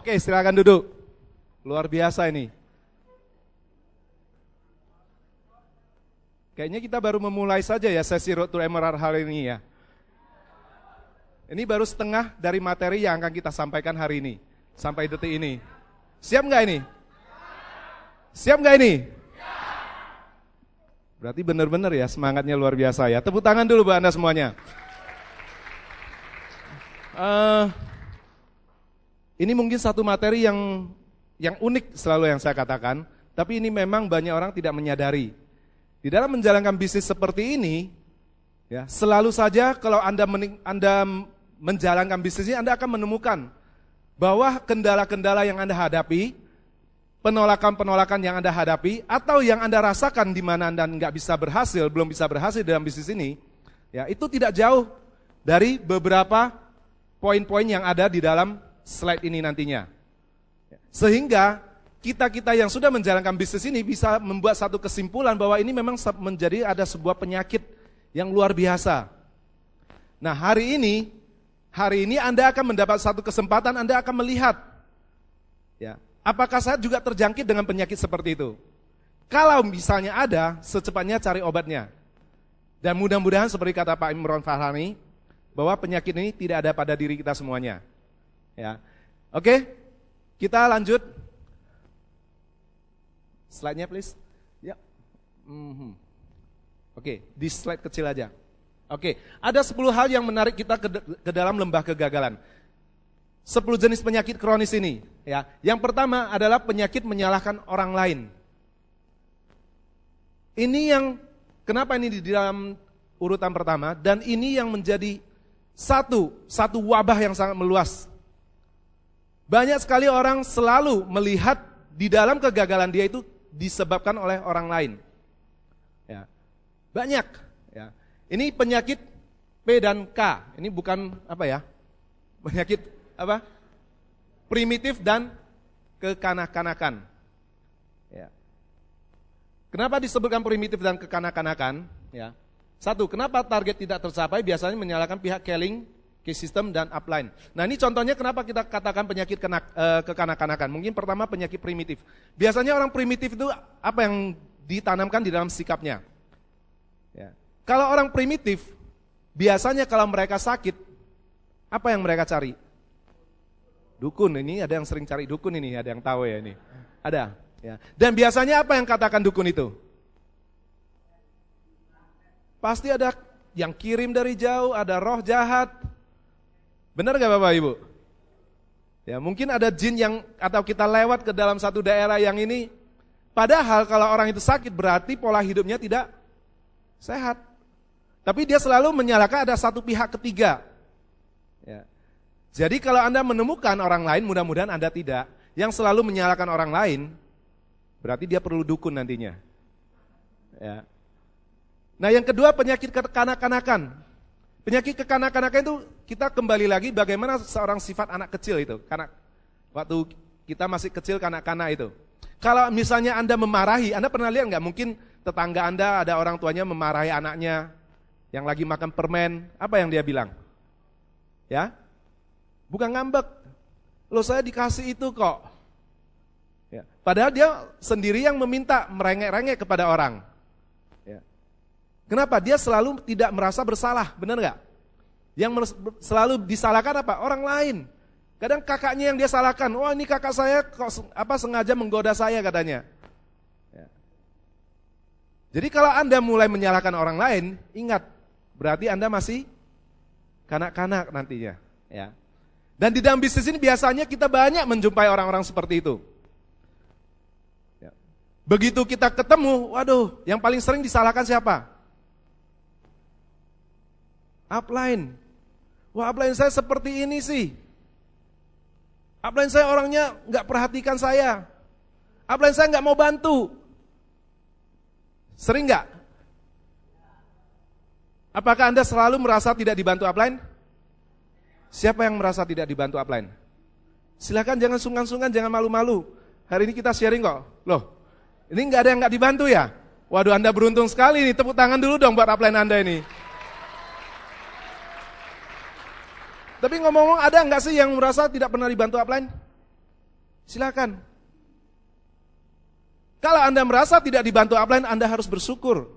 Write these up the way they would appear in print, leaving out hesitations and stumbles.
Oke, silakan duduk. Luar biasa ini. Kayaknya kita baru memulai saja ya sesi Road to Emerald hari ini ya. Ini baru setengah dari materi yang akan kita sampaikan hari ini. Sampai detik ini. Siap nggak ini? Siap nggak ini? Berarti benar-benar ya semangatnya luar biasa ya. Tepuk tangan dulu buat Anda semuanya. Ini mungkin satu materi yang unik selalu yang saya katakan. Tapi ini memang banyak orang tidak menyadari. Di dalam menjalankan bisnis seperti ini, ya, selalu saja kalau Anda menjalankan bisnis ini, Anda akan menemukan bahwa kendala-kendala yang Anda hadapi, penolakan-penolakan yang Anda hadapi, atau yang Anda rasakan di mana Anda belum bisa berhasil dalam bisnis ini, ya, itu tidak jauh dari beberapa poin-poin yang ada di dalam slide ini nantinya. Sehingga kita yang sudah menjalankan bisnis ini bisa membuat satu kesimpulan bahwa ini memang menjadi ada sebuah penyakit yang luar biasa. Nah, hari ini Anda akan mendapat satu kesempatan, Anda akan melihat ya, apakah saya juga terjangkit dengan penyakit seperti itu. Kalau misalnya ada, secepatnya cari obatnya. Dan mudah-mudahan seperti kata Pak Imron Farhani, bahwa penyakit ini tidak ada pada diri kita semuanya. Ya. Oke, kita lanjut. Slide-nya please. Ya. Oke, di slide kecil aja. Oke, ada 10 hal yang menarik kita ke dalam lembah kegagalan. 10 jenis penyakit kronis ini. Ya. Yang pertama adalah penyakit menyalahkan orang lain. Ini yang, kenapa ini di dalam urutan pertama, dan ini yang menjadi satu wabah yang sangat meluas. Banyak sekali orang selalu melihat di dalam kegagalan dia itu disebabkan oleh orang lain. Ya. Banyak. Ya. Ini penyakit P dan K. Ini bukan apa ya? Penyakit apa? Primitif dan kekanak-kanakan. Ya. Kenapa disebutkan primitif dan kekanak-kanakan? Ya. Satu, kenapa target tidak tercapai? Biasanya menyalahkan pihak Kelling, case system, dan upline. Nah, ini contohnya kenapa kita katakan penyakit kekanak-kanakan. Mungkin pertama penyakit primitif. Biasanya orang primitif itu apa yang ditanamkan di dalam sikapnya. Ya. Kalau orang primitif, biasanya kalau mereka sakit, apa yang mereka cari? Dukun. Ini ada yang sering cari dukun ini, ada yang tahu ya ini. Ada. Ya. Dan biasanya apa yang katakan dukun itu? Pasti ada yang kirim dari jauh, ada roh jahat. Benar gak Bapak Ibu? Ya, mungkin ada jin yang, atau kita lewat ke dalam satu daerah yang ini, padahal kalau orang itu sakit berarti pola hidupnya tidak sehat. Tapi dia selalu menyalahkan ada satu pihak ketiga. Ya. Jadi kalau Anda menemukan orang lain, mudah-mudahan Anda tidak, yang selalu menyalahkan orang lain, berarti dia perlu dukun nantinya. Ya. Nah, yang kedua penyakit kekanak-kanakan. Penyakit kekanak-kanakan itu kita kembali lagi bagaimana seorang sifat anak kecil itu. Karena waktu kita masih kecil kanak-kanak itu. Kalau misalnya Anda memarahi, Anda pernah lihat nggak? Mungkin tetangga Anda ada orang tuanya memarahi anaknya yang lagi makan permen. Apa yang dia bilang? Ya, bukan ngambek. Loh, saya dikasih itu kok. Ya. Padahal dia sendiri yang meminta, merengek-rengek kepada orang. Kenapa? Dia selalu tidak merasa bersalah, benar nggak? Yang selalu disalahkan apa? Orang lain. Kadang kakaknya yang dia salahkan. Oh, ini kakak saya kok sengaja menggoda saya katanya. Ya. Jadi kalau Anda mulai menyalahkan orang lain, ingat, berarti Anda masih kanak-kanak nantinya. Ya. Dan di dalam bisnis ini biasanya kita banyak menjumpai orang-orang seperti itu. Ya. Begitu kita ketemu, waduh, yang paling sering disalahkan siapa? Upline. Wah, upline saya seperti ini sih. Upline saya orangnya nggak perhatikan saya. Upline saya nggak mau bantu. Sering nggak? Apakah Anda selalu merasa tidak dibantu upline? Siapa yang merasa tidak dibantu upline? Silakan, jangan sungkan-sungkan, jangan malu-malu. Hari ini kita sharing kok. Loh, ini nggak ada yang nggak dibantu ya? Waduh, Anda beruntung sekali nih. Tepuk tangan dulu dong buat upline Anda ini. Tapi ngomong-ngomong, ada nggak sih yang merasa tidak pernah dibantu upline? Silakan. Kalau Anda merasa tidak dibantu upline, Anda harus bersyukur.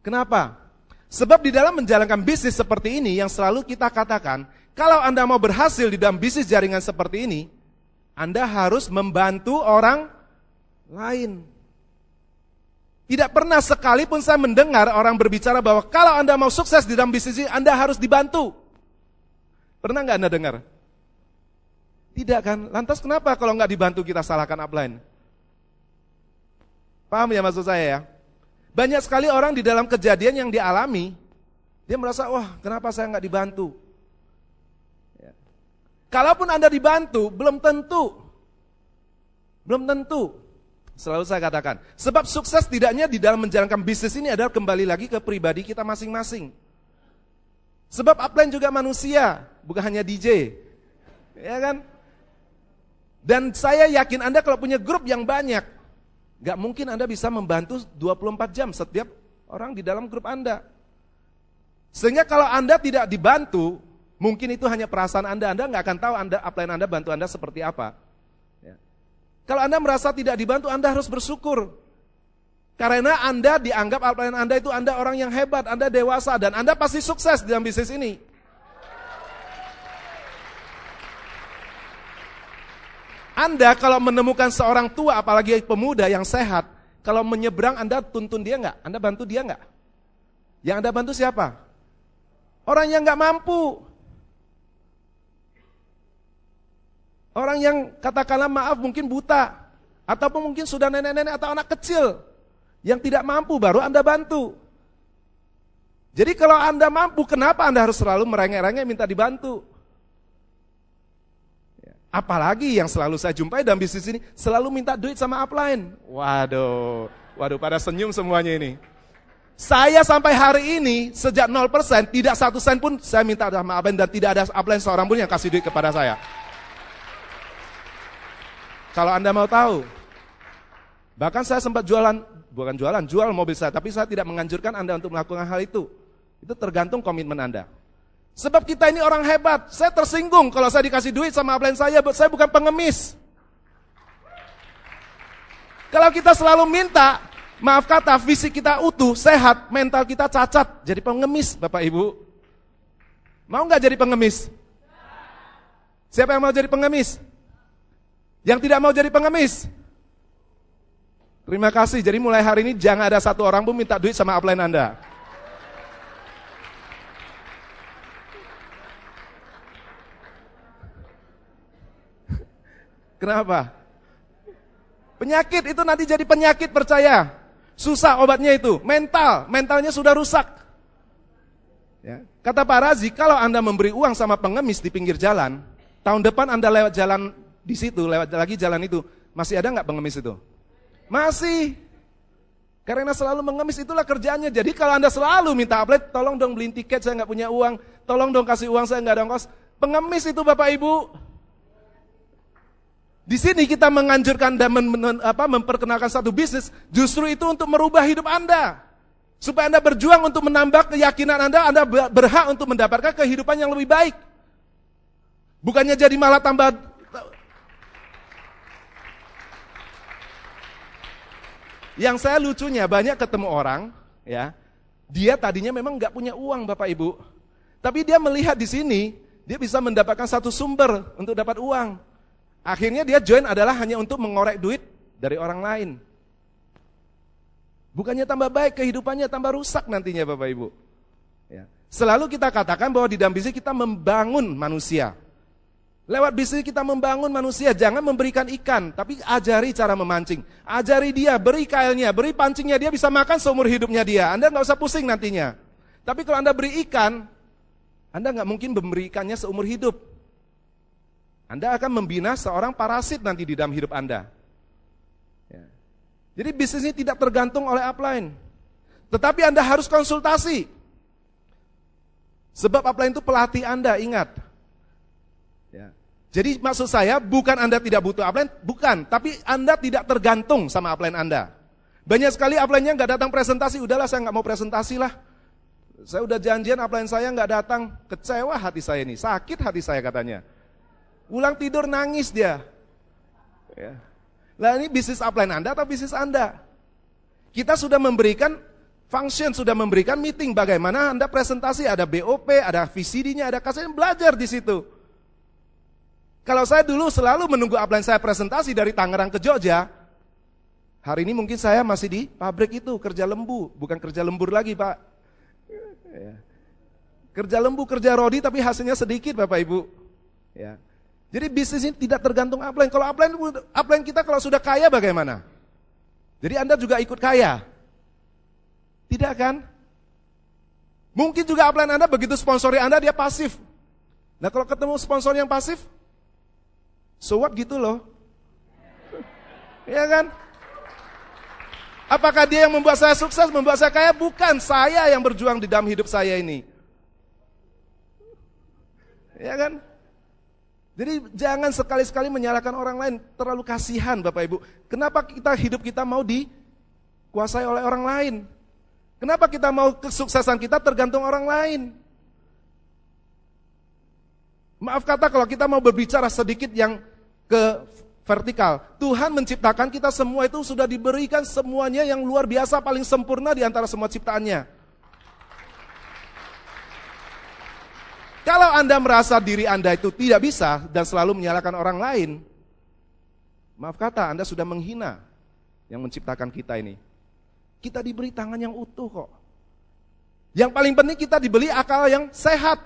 Kenapa? Sebab di dalam menjalankan bisnis seperti ini, yang selalu kita katakan, kalau Anda mau berhasil di dalam bisnis jaringan seperti ini, Anda harus membantu orang lain. Tidak pernah sekalipun saya mendengar orang berbicara bahwa kalau Anda mau sukses di dalam bisnis ini, Anda harus dibantu. Pernah nggak Anda dengar? Tidak kan? Lantas kenapa kalau nggak dibantu kita salahkan upline? Paham ya maksud saya ya? Banyak sekali orang di dalam kejadian yang dialami, dia merasa, wah kenapa saya nggak dibantu? Ya. Kalaupun Anda dibantu, belum tentu. Belum tentu. Selalu saya katakan, sebab sukses tidaknya di dalam menjalankan bisnis ini adalah kembali lagi ke pribadi kita masing-masing. Sebab upline juga manusia, bukan hanya DJ. Ya kan? Dan saya yakin Anda kalau punya grup yang banyak, gak mungkin Anda bisa membantu 24 jam setiap orang di dalam grup Anda. Sehingga kalau Anda tidak dibantu, mungkin itu hanya perasaan Anda gak akan tahu upline Anda bantu Anda seperti apa. Ya. Kalau Anda merasa tidak dibantu, Anda harus bersyukur. Karena Anda dianggap upline Anda itu Anda orang yang hebat, Anda dewasa, dan Anda pasti sukses dalam bisnis ini. Anda kalau menemukan seorang tua, apalagi pemuda yang sehat, kalau menyeberang Anda tuntun dia nggak? Anda bantu dia nggak? Yang Anda bantu siapa? Orang yang nggak mampu. Orang yang katakanlah maaf mungkin buta, ataupun mungkin sudah nenek-nenek atau anak kecil yang tidak mampu, baru Anda bantu. Jadi kalau Anda mampu, kenapa Anda harus selalu merengek-rengek minta dibantu? Apalagi yang selalu saya jumpai dalam bisnis ini, selalu minta duit sama upline. Waduh, pada senyum semuanya ini. Saya sampai hari ini, sejak 0%, tidak 1 sen pun saya minta sama upline, dan tidak ada upline seorang pun yang kasih duit kepada saya. Kalau Anda mau tahu, bahkan saya sempat jual mobil saya, tapi saya tidak menganjurkan Anda untuk melakukan hal itu. Itu tergantung komitmen Anda. Sebab kita ini orang hebat, saya tersinggung kalau saya dikasih duit sama upline saya bukan pengemis. Kalau kita selalu minta, maaf kata, fisik kita utuh, sehat, mental kita cacat, jadi pengemis Bapak Ibu. Mau nggak jadi pengemis? Siapa yang mau jadi pengemis? Yang tidak mau jadi pengemis? Terima kasih, jadi mulai hari ini jangan ada satu orang pun minta duit sama upline Anda. Kenapa? Penyakit itu nanti jadi penyakit, percaya. Susah obatnya itu, mentalnya sudah rusak. Ya. Kata Pak Razi, kalau Anda memberi uang sama pengemis di pinggir jalan, tahun depan Anda lewat jalan di situ, lewat lagi jalan itu, masih ada nggak pengemis itu? Masih. Karena selalu mengemis, itulah kerjaannya. Jadi kalau Anda selalu minta upline, tolong dong beliin tiket, saya nggak punya uang, tolong dong kasih uang, saya nggak ada ongkos. Pengemis itu Bapak Ibu. Di sini kita menganjurkan dan memperkenalkan satu bisnis, justru itu untuk merubah hidup Anda. Supaya Anda berjuang untuk menambah keyakinan Anda berhak untuk mendapatkan kehidupan yang lebih baik. Bukannya jadi malah tambah. Yang saya lucunya banyak ketemu orang, ya, dia tadinya memang nggak punya uang Bapak Ibu, tapi dia melihat di sini dia bisa mendapatkan satu sumber untuk dapat uang. Akhirnya dia join adalah hanya untuk mengorek duit dari orang lain. Bukannya tambah baik kehidupannya, tambah rusak nantinya Bapak Ibu. Ya. Selalu kita katakan bahwa di dalam bisnis kita membangun manusia. Lewat bisnis kita membangun manusia, jangan memberikan ikan, tapi ajari cara memancing. Ajari dia, beri kailnya, beri pancingnya, dia bisa makan seumur hidupnya dia. Anda nggak usah pusing nantinya. Tapi kalau Anda beri ikan, Anda nggak mungkin memberi ikannya seumur hidup. Anda akan membina seorang parasit nanti di dalam hidup Anda. Ya. Jadi bisnis ini tidak tergantung oleh upline. Tetapi Anda harus konsultasi. Sebab upline itu pelatih Anda, ingat. Ya. Jadi maksud saya bukan Anda tidak butuh upline, bukan. Tapi Anda tidak tergantung sama upline Anda. Banyak sekali upline-nya nggak datang presentasi, udahlah saya nggak mau presentasi lah. Saya udah janjian upline saya nggak datang, kecewa hati saya ini, sakit hati saya katanya. Pulang tidur nangis dia. Ya. Nah ini bisnis upline Anda atau bisnis Anda? Kita sudah memberikan function, sudah memberikan meeting, bagaimana Anda presentasi, ada BOP, ada VCD-nya, ada kasusnya, belajar di situ. Kalau saya dulu selalu menunggu upline saya presentasi dari Tangerang ke Jogja, hari ini mungkin saya masih di pabrik itu, kerja lembu, bukan kerja lembur lagi Pak. Ya. Kerja lembu, kerja rodi, tapi hasilnya sedikit Bapak Ibu. Ya. Jadi bisnis ini tidak tergantung upline. Kalau upline kita kalau sudah kaya bagaimana? Jadi Anda juga ikut kaya? Tidak kan? Mungkin juga upline Anda begitu sponsori Anda dia pasif. Nah kalau ketemu sponsor yang pasif, so what gitu loh. Ya kan? Apakah dia yang membuat saya sukses, membuat saya kaya? Bukan, saya yang berjuang di dalam hidup saya ini. Ya kan? Jadi jangan sekali-sekali menyalahkan orang lain, terlalu kasihan Bapak Ibu. Kenapa hidup kita mau dikuasai oleh orang lain? Kenapa kita mau kesuksesan kita tergantung orang lain? Maaf kata kalau kita mau berbicara sedikit yang ke vertikal. Tuhan menciptakan kita semua itu sudah diberikan semuanya yang luar biasa, paling sempurna di antara semua ciptaannya. Kalau Anda merasa diri Anda itu tidak bisa dan selalu menyalahkan orang lain, maaf kata Anda sudah menghina yang menciptakan kita ini. Kita diberi tangan yang utuh kok. Yang paling penting kita diberi akal yang sehat,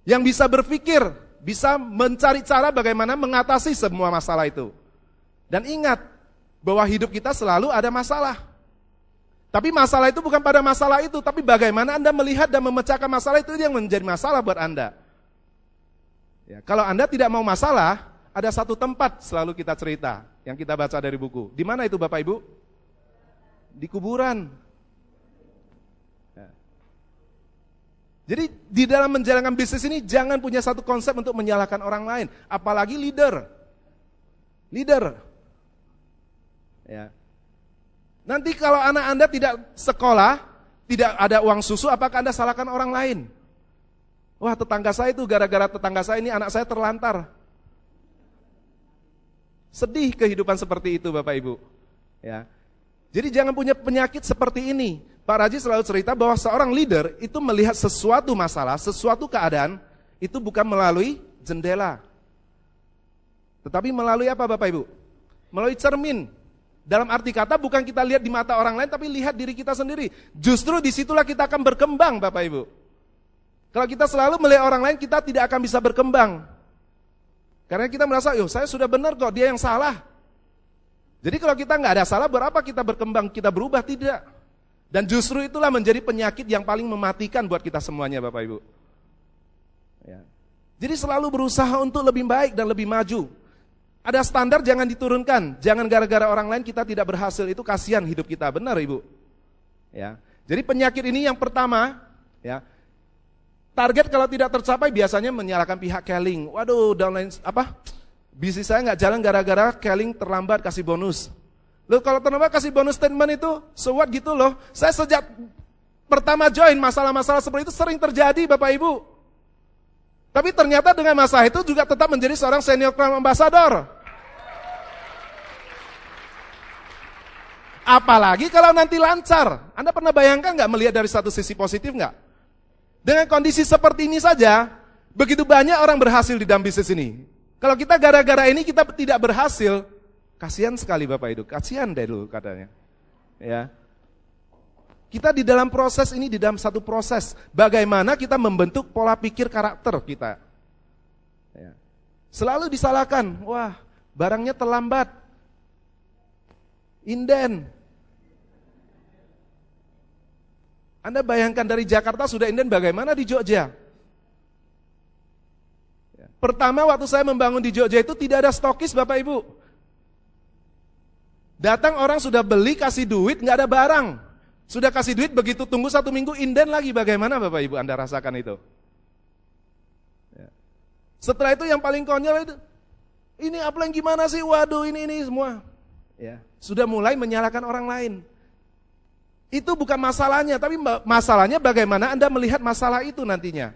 yang bisa berpikir, bisa mencari cara bagaimana mengatasi semua masalah itu. Dan ingat bahwa hidup kita selalu ada masalah. Tapi masalah itu bukan pada masalah itu, tapi bagaimana Anda melihat dan memecahkan masalah itu yang menjadi masalah buat Anda. Ya, kalau Anda tidak mau masalah, ada satu tempat selalu kita cerita, yang kita baca dari buku. Di mana itu Bapak Ibu? Di kuburan. Ya. Jadi di dalam menjalankan bisnis ini jangan punya satu konsep untuk menyalahkan orang lain, apalagi leader. Ya. Nanti kalau anak Anda tidak sekolah, tidak ada uang susu, apakah Anda salahkan orang lain? Wah, tetangga saya itu gara-gara tetangga saya ini anak saya terlantar. Sedih kehidupan seperti itu Bapak Ibu. Ya. Jadi jangan punya penyakit seperti ini. Pak Raji selalu cerita bahwa seorang leader itu melihat sesuatu masalah, sesuatu keadaan, itu bukan melalui jendela. Tetapi melalui apa Bapak Ibu? Melalui cermin. Dalam arti kata bukan kita lihat di mata orang lain, tapi lihat diri kita sendiri. Justru disitulah kita akan berkembang Bapak Ibu. Kalau kita selalu melihat orang lain, kita tidak akan bisa berkembang. Karena kita merasa, saya sudah benar kok, dia yang salah. Jadi kalau kita nggak ada salah, berapa kita berkembang, kita berubah? Tidak. Dan justru itulah menjadi penyakit yang paling mematikan buat kita semuanya Bapak Ibu. Ya. Jadi selalu berusaha untuk lebih baik dan lebih maju. Ada standar jangan diturunkan, jangan gara-gara orang lain kita tidak berhasil, itu kasihan hidup kita, benar Ibu. Ya. Jadi penyakit ini yang pertama, ya. Target kalau tidak tercapai biasanya menyalahkan pihak Keling. Waduh, downline bisnis saya nggak jalan gara-gara Keling terlambat kasih bonus. Loh kalau terlambat kasih bonus statement itu, so what gitu loh. Saya sejak pertama join masalah-masalah seperti itu sering terjadi Bapak Ibu. Tapi ternyata dengan masalah itu juga tetap menjadi seorang senior Crown Ambassador. Apalagi kalau nanti lancar. Anda pernah bayangkan nggak melihat dari satu sisi positif nggak? Dengan kondisi seperti ini saja, begitu banyak orang berhasil di dalam bisnis ini. Kalau kita gara-gara ini kita tidak berhasil, kasihan sekali Bapak Ibu, kasihan deh dulu katanya. Ya. Kita di dalam proses ini, di dalam satu proses, bagaimana kita membentuk pola pikir karakter kita. Ya. Selalu disalahkan, wah barangnya terlambat, inden. Anda bayangkan dari Jakarta sudah inden, bagaimana di Jogja? Pertama waktu saya membangun di Jogja itu tidak ada stokis Bapak Ibu. Datang orang sudah beli, kasih duit, nggak ada barang. Sudah kasih duit, begitu tunggu 1 minggu inden lagi, bagaimana Bapak Ibu Anda rasakan itu? Setelah itu yang paling konyol itu, ini upline gimana sih, waduh ini semua. Ya, sudah mulai menyalahkan orang lain. Itu bukan masalahnya, tapi masalahnya bagaimana Anda melihat masalah itu nantinya.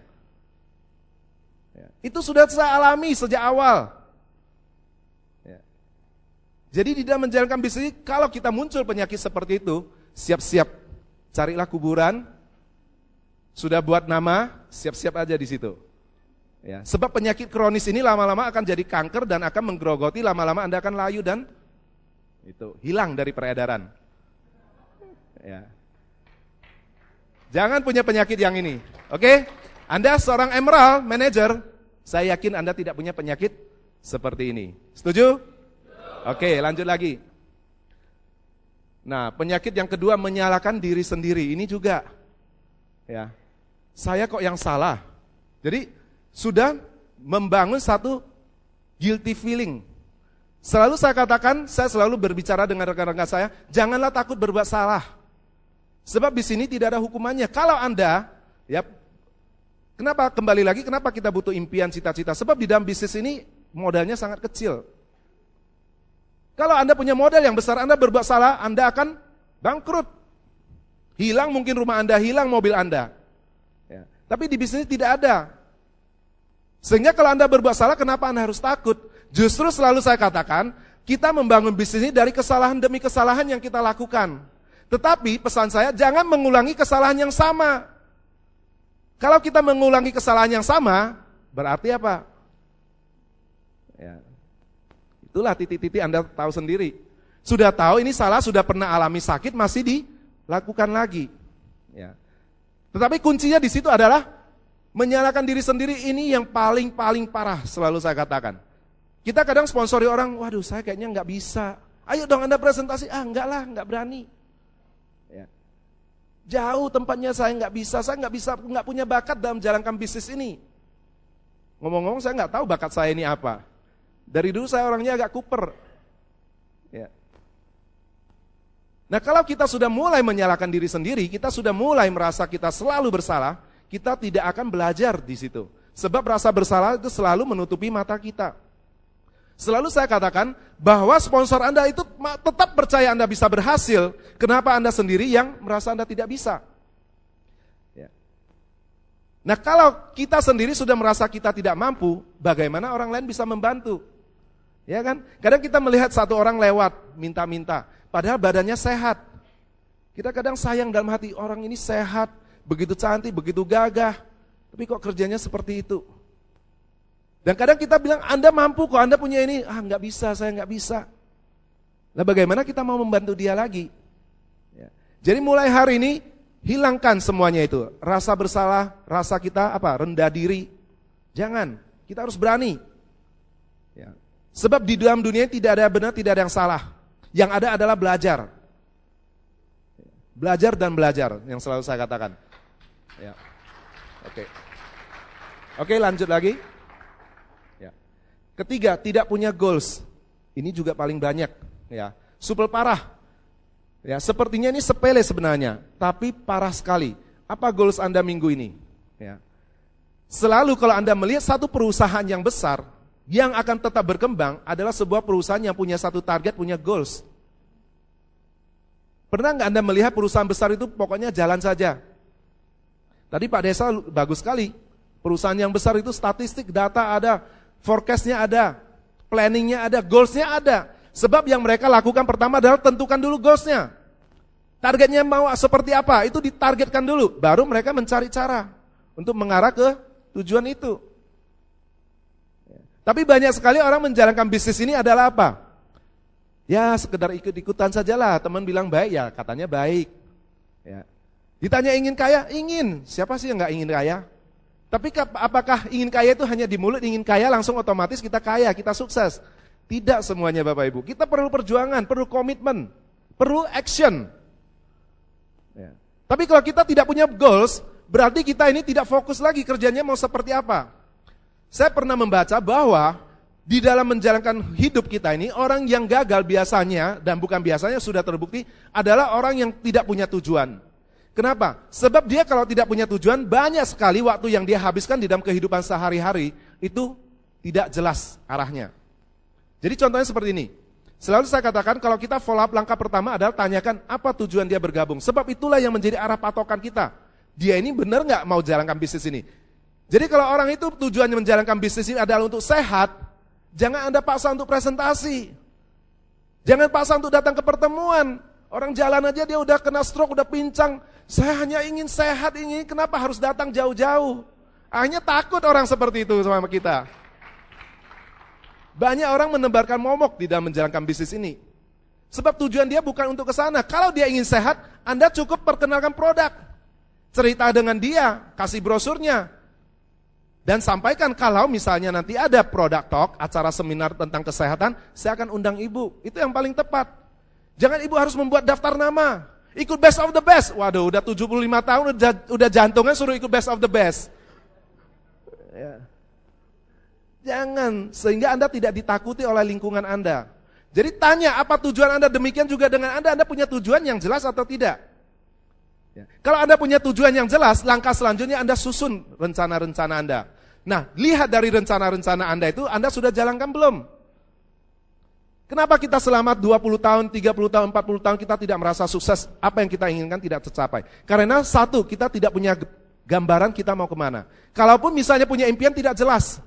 Ya, itu sudah saya alami sejak awal. Ya. Jadi di dalam menjalankan bisnis ini, kalau kita muncul penyakit seperti itu, siap-siap carilah kuburan, sudah buat nama, siap-siap aja di situ. Ya, sebab penyakit kronis ini lama-lama akan jadi kanker dan akan menggerogoti, lama-lama Anda akan layu dan itu hilang dari peredaran. Ya. Jangan punya penyakit yang ini, oke? Anda seorang emerald manager, saya yakin Anda tidak punya penyakit seperti ini. Setuju? Oke, lanjut lagi. Nah, penyakit yang kedua menyalahkan diri sendiri. Ini juga, ya, saya kok yang salah. Jadi sudah membangun satu guilty feeling. Selalu saya katakan, saya selalu berbicara dengan rekan-rekan saya, janganlah takut berbuat salah. Sebab di sini tidak ada hukumannya. Kalau Anda, ya, kenapa kembali lagi, kenapa kita butuh impian, cita-cita? Sebab di dalam bisnis ini modalnya sangat kecil. Kalau Anda punya modal yang besar, Anda berbuat salah, Anda akan bangkrut. Hilang mungkin rumah Anda, hilang mobil Anda. Ya. Tapi di bisnis tidak ada. Sehingga kalau Anda berbuat salah, kenapa Anda harus takut? Justru selalu saya katakan, kita membangun bisnis ini dari kesalahan demi kesalahan yang kita lakukan. Tetapi pesan saya, jangan mengulangi kesalahan yang sama. Kalau kita mengulangi kesalahan yang sama, berarti apa? Ya. Itulah titik-titik Anda tahu sendiri. Sudah tahu ini salah, sudah pernah alami sakit, masih dilakukan lagi. Ya. Tetapi kuncinya di situ adalah menyalahkan diri sendiri. Ini yang paling parah, selalu saya katakan. Kita kadang sponsori orang, waduh saya kayaknya nggak bisa. Ayo dong Anda presentasi, enggak lah, nggak berani. Ya. Jauh tempatnya saya nggak bisa, nggak punya bakat dalam menjalankan bisnis ini. Ngomong-ngomong saya nggak tahu bakat saya ini apa. Dari dulu saya orangnya agak kuper. Ya. Nah kalau kita sudah mulai menyalahkan diri sendiri, kita sudah mulai merasa kita selalu bersalah, kita tidak akan belajar di situ. Sebab rasa bersalah itu selalu menutupi mata kita. Selalu saya katakan bahwa sponsor Anda itu tetap percaya Anda bisa berhasil. Kenapa Anda sendiri yang merasa Anda tidak bisa? Ya. Nah kalau kita sendiri sudah merasa kita tidak mampu, bagaimana orang lain bisa membantu? Ya kan? Kadang kita melihat satu orang lewat, minta-minta, padahal badannya sehat. Kita kadang sayang dalam hati, orang ini sehat, begitu cantik, begitu gagah, tapi kok kerjanya seperti itu. Dan kadang kita bilang, Anda mampu kok, Anda punya ini, nggak bisa, saya nggak bisa. Nah bagaimana kita mau membantu dia lagi? Ya. Jadi mulai hari ini, hilangkan semuanya itu. Rasa bersalah, rasa kita rendah diri. Jangan, kita harus berani. Ya. Sebab di dalam dunia tidak ada benar, tidak ada yang salah. Yang ada adalah belajar. Belajar dan belajar, yang selalu saya katakan. Ya. Oke, lanjut lagi. Ya. Ketiga, tidak punya goals. Ini juga paling banyak. Ya. Super parah. Ya, sepertinya ini sepele sebenarnya, tapi parah sekali. Apa goals Anda minggu ini? Ya. Selalu kalau Anda melihat satu perusahaan yang besar, yang akan tetap berkembang adalah sebuah perusahaan yang punya satu target, punya goals. Pernah nggak Anda melihat perusahaan besar itu pokoknya jalan saja? Tadi Pak Desa bagus sekali. Perusahaan yang besar itu statistik, data ada, forecast-nya ada, planning-nya ada, goals-nya ada. Sebab yang mereka lakukan pertama adalah tentukan dulu goals-nya. Targetnya mau seperti apa, itu ditargetkan dulu. Baru mereka mencari cara untuk mengarah ke tujuan itu. Tapi banyak sekali orang menjalankan bisnis ini adalah apa? Ya sekedar ikut-ikutan sajalah, teman bilang baik, ya katanya baik. Ya. Ditanya ingin kaya? Ingin. Siapa sih yang gak ingin kaya? Tapi apakah ingin kaya itu hanya di mulut, ingin kaya langsung otomatis kita kaya, kita sukses? Tidak semuanya Bapak Ibu. Kita perlu perjuangan, perlu komitmen, perlu action. Ya. Tapi kalau kita tidak punya goals, berarti kita ini tidak fokus lagi kerjanya mau seperti apa. Saya pernah membaca bahwa di dalam menjalankan hidup kita ini, orang yang gagal biasanya, dan bukan biasanya sudah terbukti, adalah orang yang tidak punya tujuan. Kenapa? Sebab dia kalau tidak punya tujuan, banyak sekali waktu yang dia habiskan di dalam kehidupan sehari-hari, itu tidak jelas arahnya. Jadi contohnya seperti ini, selalu saya katakan kalau kita follow up langkah pertama adalah tanyakan apa tujuan dia bergabung. Sebab itulah yang menjadi arah patokan kita. Dia ini benar nggak mau jalankan bisnis ini? Jadi kalau orang itu tujuannya menjalankan bisnis ini adalah untuk sehat, jangan Anda paksa untuk presentasi. Jangan paksa untuk datang ke pertemuan. Orang jalan aja dia udah kena stroke, udah pincang. Saya hanya ingin sehat, kenapa harus datang jauh-jauh? Akhirnya takut orang seperti itu sama kita. Banyak orang menebarkan momok di dalam menjalankan bisnis ini. Sebab tujuan dia bukan untuk ke sana. Kalau dia ingin sehat, Anda cukup perkenalkan produk. Cerita dengan dia, kasih brosurnya. Dan sampaikan kalau misalnya nanti ada product talk, acara seminar tentang kesehatan, saya akan undang ibu. Itu yang paling tepat. Jangan ibu harus membuat daftar nama. Ikut best of the best. Waduh, udah 75 tahun, udah jantungan suruh ikut best of the best. Ya. Jangan, sehingga Anda tidak ditakuti oleh lingkungan Anda. Jadi tanya apa tujuan Anda, demikian juga dengan Anda punya tujuan yang jelas atau tidak. Ya. Kalau Anda punya tujuan yang jelas, langkah selanjutnya Anda susun rencana-rencana Anda. Nah, lihat dari rencana-rencana Anda itu, Anda sudah jalankan belum? Kenapa kita selama 20 tahun, 30 tahun, 40 tahun kita tidak merasa sukses, apa yang kita inginkan tidak tercapai? Karena satu, kita tidak punya gambaran kita mau kemana. Kalaupun misalnya punya impian tidak jelas.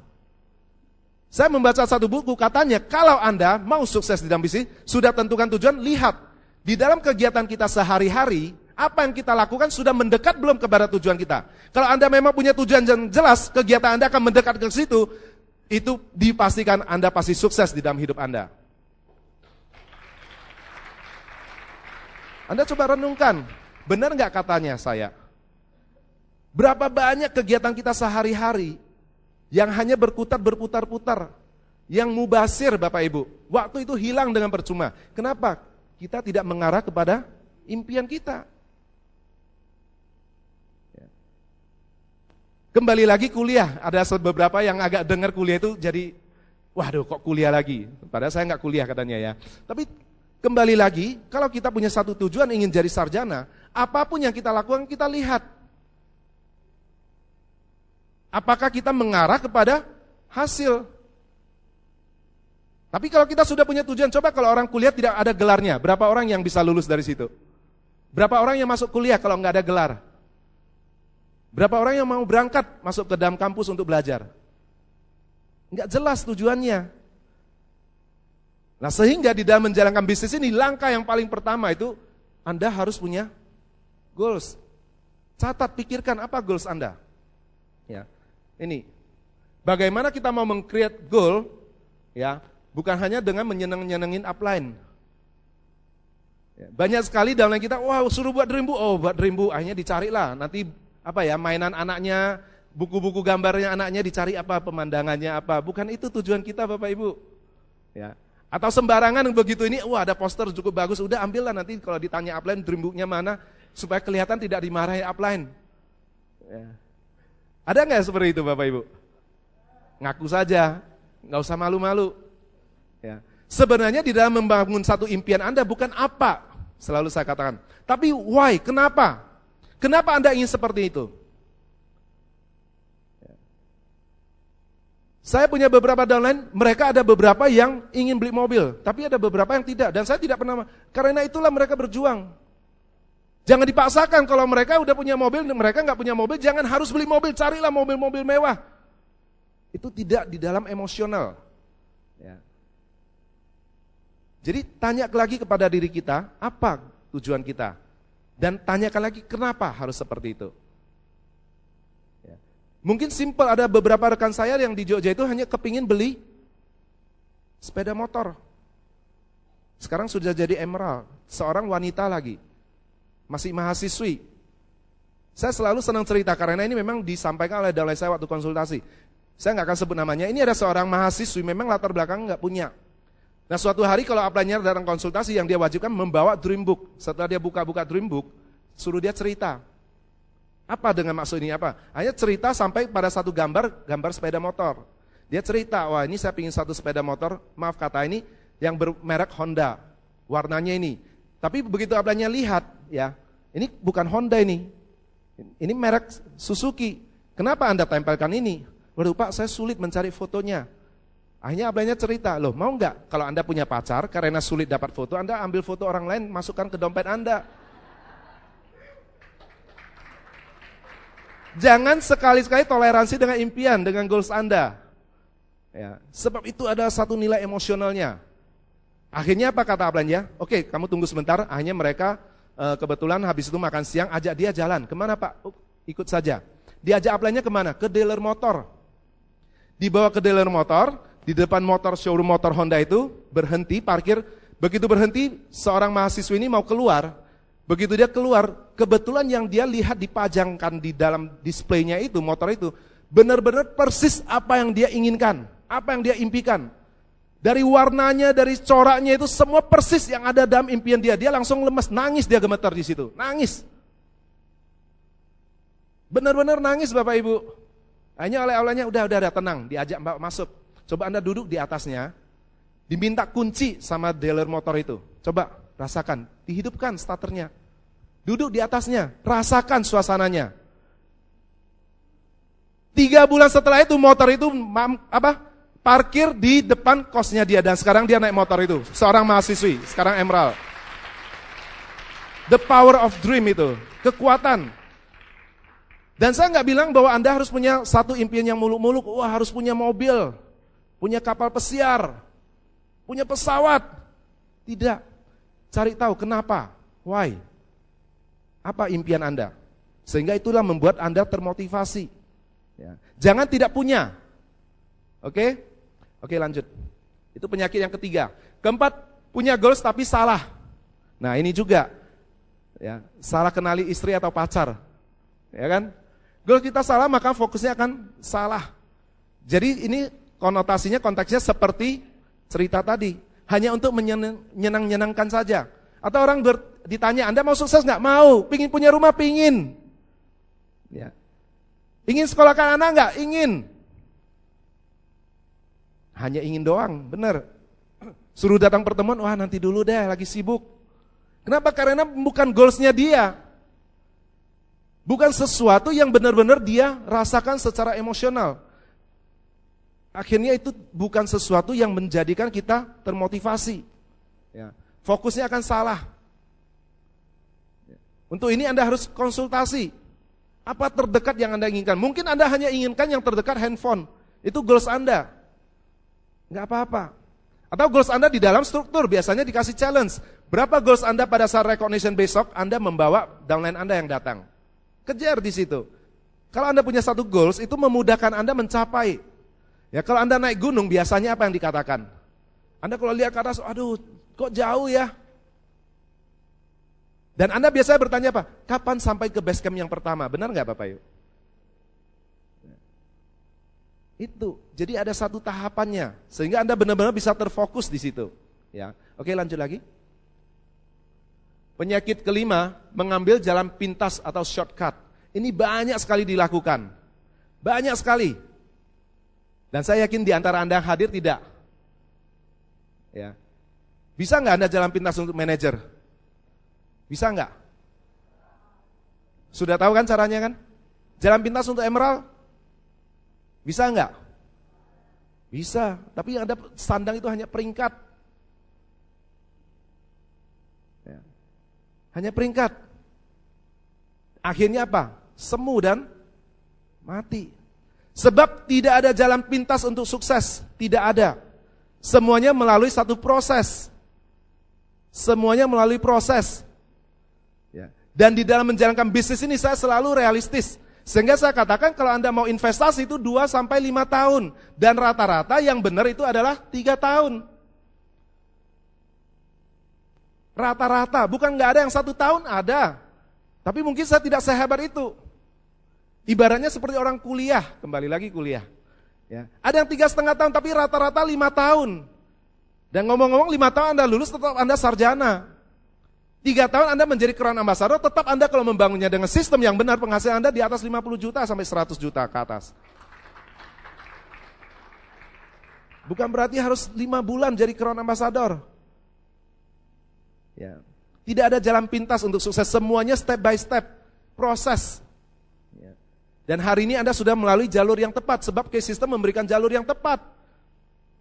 Saya membaca satu buku, katanya kalau Anda mau sukses di dalam bisnis, sudah tentukan tujuan, lihat. Di dalam kegiatan kita sehari-hari, apa yang kita lakukan sudah mendekat belum kepada tujuan kita. Kalau Anda memang punya tujuan yang jelas, kegiatan Anda akan mendekat ke situ, itu dipastikan Anda pasti sukses di dalam hidup Anda. Anda coba renungkan, benar nggak katanya saya? Berapa banyak kegiatan kita sehari-hari yang hanya berputar-putar, yang mubasir Bapak Ibu. Waktu itu hilang dengan percuma. Kenapa? Kita tidak mengarah kepada impian kita. Kembali lagi kuliah, ada beberapa yang agak dengar kuliah itu jadi, waduh kok kuliah lagi, padahal saya nggak kuliah katanya ya. Tapi kembali lagi, kalau kita punya satu tujuan ingin jadi sarjana, apapun yang kita lakukan kita lihat. Apakah kita mengarah kepada hasil? Tapi kalau kita sudah punya tujuan, coba kalau orang kuliah tidak ada gelarnya, berapa orang yang bisa lulus dari situ? Berapa orang yang masuk kuliah kalau nggak ada gelar? Berapa orang yang mau berangkat masuk ke dalam kampus untuk belajar? Nggak jelas tujuannya. Nah sehingga di dalam menjalankan bisnis ini, langkah yang paling pertama itu, Anda harus punya goals. Catat, pikirkan apa goals Anda. Ya. Ini, bagaimana kita mau meng-create goal, ya, bukan hanya dengan menyenengin upline. Ya, banyak sekali dalam kita, wah suruh buat dream book, oh buat dream book, akhirnya dicarilah, nanti apa ya, mainan anaknya, buku-buku gambarnya anaknya dicari apa, pemandangannya apa, bukan itu tujuan kita Bapak Ibu. Ya. Atau sembarangan begitu ini, wah ada poster cukup bagus, udah ambillah nanti kalau ditanya upline dream booknya mana, supaya kelihatan tidak dimarahi upline. Ya. Ada nggak seperti itu Bapak Ibu? Ngaku saja, nggak usah malu-malu. Ya. Sebenarnya di dalam membangun satu impian Anda bukan apa, selalu saya katakan. Tapi why, kenapa? Kenapa Anda ingin seperti itu? Ya. Saya punya beberapa downline, mereka ada beberapa yang ingin beli mobil, tapi ada beberapa yang tidak. Dan saya tidak pernah, karena itulah mereka berjuang. Jangan dipaksakan kalau mereka udah punya mobil, mereka nggak punya mobil, jangan harus beli mobil, carilah mobil-mobil mewah. Itu tidak di dalam emosional. Ya. Jadi tanya lagi kepada diri kita, apa tujuan kita? Dan tanyakan lagi kenapa harus seperti itu. Ya. Mungkin simpel, ada beberapa rekan saya yang di Jogja itu hanya kepingin beli sepeda motor. Sekarang sudah jadi emerald, seorang wanita lagi. Masih mahasiswi. Saya selalu senang cerita karena ini memang disampaikan oleh downline saya waktu konsultasi. Saya nggak akan sebut namanya. Ini ada seorang mahasiswi memang latar belakang nggak punya. Nah suatu hari kalau upline-nya datang konsultasi yang dia wajibkan membawa dream book. Setelah dia buka-buka dream book, suruh dia cerita. Apa dengan maksud ini apa? Hanya cerita sampai pada satu gambar sepeda motor. Dia cerita, wah ini saya ingin satu sepeda motor, maaf kata ini yang bermerek Honda, warnanya ini. Tapi begitu upline-nya lihat, ya, ini bukan Honda ini merek Suzuki. Kenapa Anda tempelkan ini? Waduh Pak, saya sulit mencari fotonya. Akhirnya upline-nya cerita, loh mau nggak kalau Anda punya pacar, karena sulit dapat foto, Anda ambil foto orang lain, masukkan ke dompet Anda. Jangan sekali-sekali toleransi dengan impian, dengan goals Anda. Ya, sebab itu ada satu nilai emosionalnya. Akhirnya apa kata upline-nya? Oke, kamu tunggu sebentar. Akhirnya mereka kebetulan habis itu makan siang, ajak dia jalan. Kemana Pak? Ikut saja. Diajak upline-nya kemana? Ke dealer motor. Dibawa ke dealer motor, di depan motor showroom motor Honda itu, berhenti, parkir. Begitu berhenti, seorang mahasiswa ini mau keluar. Begitu dia keluar, kebetulan yang dia lihat dipajangkan di dalam displaynya itu, motor itu, benar-benar persis apa yang dia inginkan, apa yang dia impikan. Dari warnanya, dari coraknya itu semua persis yang ada dalam impian dia. Dia langsung lemes, nangis dia gemetar di situ, nangis. Benar-benar nangis Bapak Ibu. Hanya oleh-olehnya udah tenang, diajak Mbak masuk. Coba Anda duduk di atasnya, diminta kunci sama dealer motor itu. Coba rasakan, dihidupkan starternya. Duduk di atasnya, rasakan suasananya. 3 bulan setelah itu motor itu parkir di depan kosnya dia, dan sekarang dia naik motor itu. Seorang mahasiswi, sekarang Emerald. The power of dream itu, kekuatan. Dan saya nggak bilang bahwa Anda harus punya satu impian yang muluk-muluk, wah harus punya mobil, punya kapal pesiar, punya pesawat. Tidak. Cari tahu kenapa, why. Apa impian Anda? Sehingga itulah membuat Anda termotivasi. Ya. Jangan tidak punya. Oke? Oke, lanjut. Itu penyakit yang ketiga. Keempat, punya goals tapi salah. Nah, ini juga ya, salah kenali istri atau pacar. Ya kan? Goals kita salah, maka fokusnya akan salah. Jadi ini konotasinya, konteksnya seperti cerita tadi. Hanya untuk menyenang-nyenangkan saja. Atau orang ditanya, Anda mau sukses nggak? Mau. Pingin punya rumah? Pingin. Ya. Ingin sekolahkan anak nggak? Ingin. Hanya ingin doang, benar. Suruh datang pertemuan, wah nanti dulu deh, lagi sibuk. Kenapa? Karena bukan goalsnya dia. Bukan sesuatu yang benar-benar dia rasakan secara emosional. Akhirnya itu bukan sesuatu yang menjadikan kita termotivasi. Ya. Fokusnya akan salah. Untuk ini Anda harus konsultasi. Apa terdekat yang Anda inginkan? Mungkin Anda hanya inginkan yang terdekat handphone. Itu goals Anda. Enggak apa-apa. Atau goals Anda di dalam struktur, biasanya dikasih challenge. Berapa goals Anda pada saat recognition besok, Anda membawa downline Anda yang datang. Kejar di situ. Kalau Anda punya satu goals, itu memudahkan Anda mencapai. Ya, kalau Anda naik gunung, biasanya apa yang dikatakan? Anda kalau lihat ke atas, aduh, kok jauh ya? Dan Anda biasanya bertanya apa? Kapan sampai ke base camp yang pertama? Benar nggak Bapak Ibu? Itu, jadi ada satu tahapannya, sehingga Anda benar-benar bisa terfokus di situ. Ya, oke, lanjut lagi. Penyakit kelima, mengambil jalan pintas atau shortcut. Ini banyak sekali dilakukan, banyak sekali. Dan saya yakin di antara Anda yang hadir tidak. Ya, bisa nggak Anda jalan pintas untuk manajer? Bisa nggak? Sudah tahu kan caranya kan? Jalan pintas untuk Emerald? Bisa enggak? Bisa, tapi yang Anda sandang itu hanya peringkat. Ya. Hanya peringkat. Akhirnya apa? Semu dan mati. Sebab tidak ada jalan pintas untuk sukses, tidak ada. Semuanya melalui satu proses. Semuanya melalui proses. Ya. Dan di dalam menjalankan bisnis ini saya selalu realistis. Sehingga saya katakan kalau Anda mau investasi itu 2-5 tahun. Dan rata-rata yang benar itu adalah 3 tahun. Rata-rata, bukan nggak ada yang 1 tahun, ada. Tapi mungkin saya tidak sehebat itu. Ibaratnya seperti orang kuliah, kembali lagi kuliah. Ya. Ada yang 3,5 tahun, tapi rata-rata 5 tahun. Dan ngomong-ngomong 5 tahun Anda lulus, tetap Anda sarjana. 3 tahun Anda menjadi crown ambassador, tetap Anda kalau membangunnya dengan sistem yang benar, penghasilan Anda di atas 50 juta sampai 100 juta ke atas. Bukan berarti harus 5 bulan jadi crown ambassador. Ya. Tidak ada jalan pintas untuk sukses, semuanya step by step, proses. Ya. Dan hari ini Anda sudah melalui jalur yang tepat, sebab case system memberikan jalur yang tepat.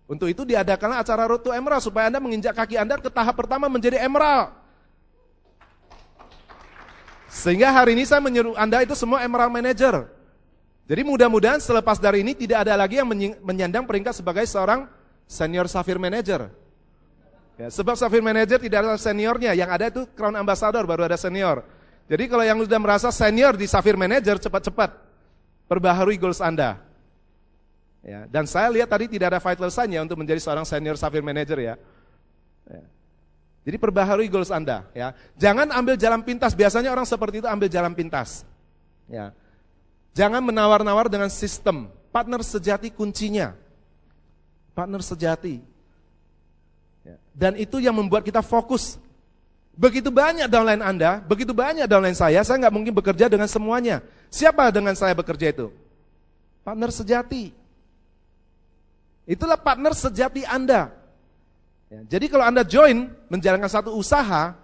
Untuk itu diadakanlah acara Road to Emerald, supaya Anda menginjak kaki Anda ke tahap pertama menjadi Emerald. Sehingga hari ini saya menyuruh Anda itu semua Emerald Manager. Jadi mudah-mudahan selepas dari ini tidak ada lagi yang menyandang peringkat sebagai seorang Senior Sapphire Manager. Ya, sebab Sapphire Manager tidak ada seniornya, yang ada itu Crown Ambassador baru ada senior. Jadi kalau yang sudah merasa senior di Sapphire Manager, cepat-cepat perbaharui goals Anda. Ya, dan saya lihat tadi tidak ada vital sign ya untuk menjadi seorang senior Sapphire Manager ya. Ya. Jadi perbaharui goals Anda. Ya. Jangan ambil jalan pintas, biasanya orang seperti itu ambil jalan pintas. Ya. Jangan menawar-nawar dengan sistem, partner sejati kuncinya. Partner sejati. Ya. Dan itu yang membuat kita fokus. Begitu banyak downline Anda, begitu banyak downline saya nggak mungkin bekerja dengan semuanya. Siapa dengan saya bekerja itu? Partner sejati. Itulah partner sejati Anda. Ya, jadi kalau Anda join, menjalankan satu usaha,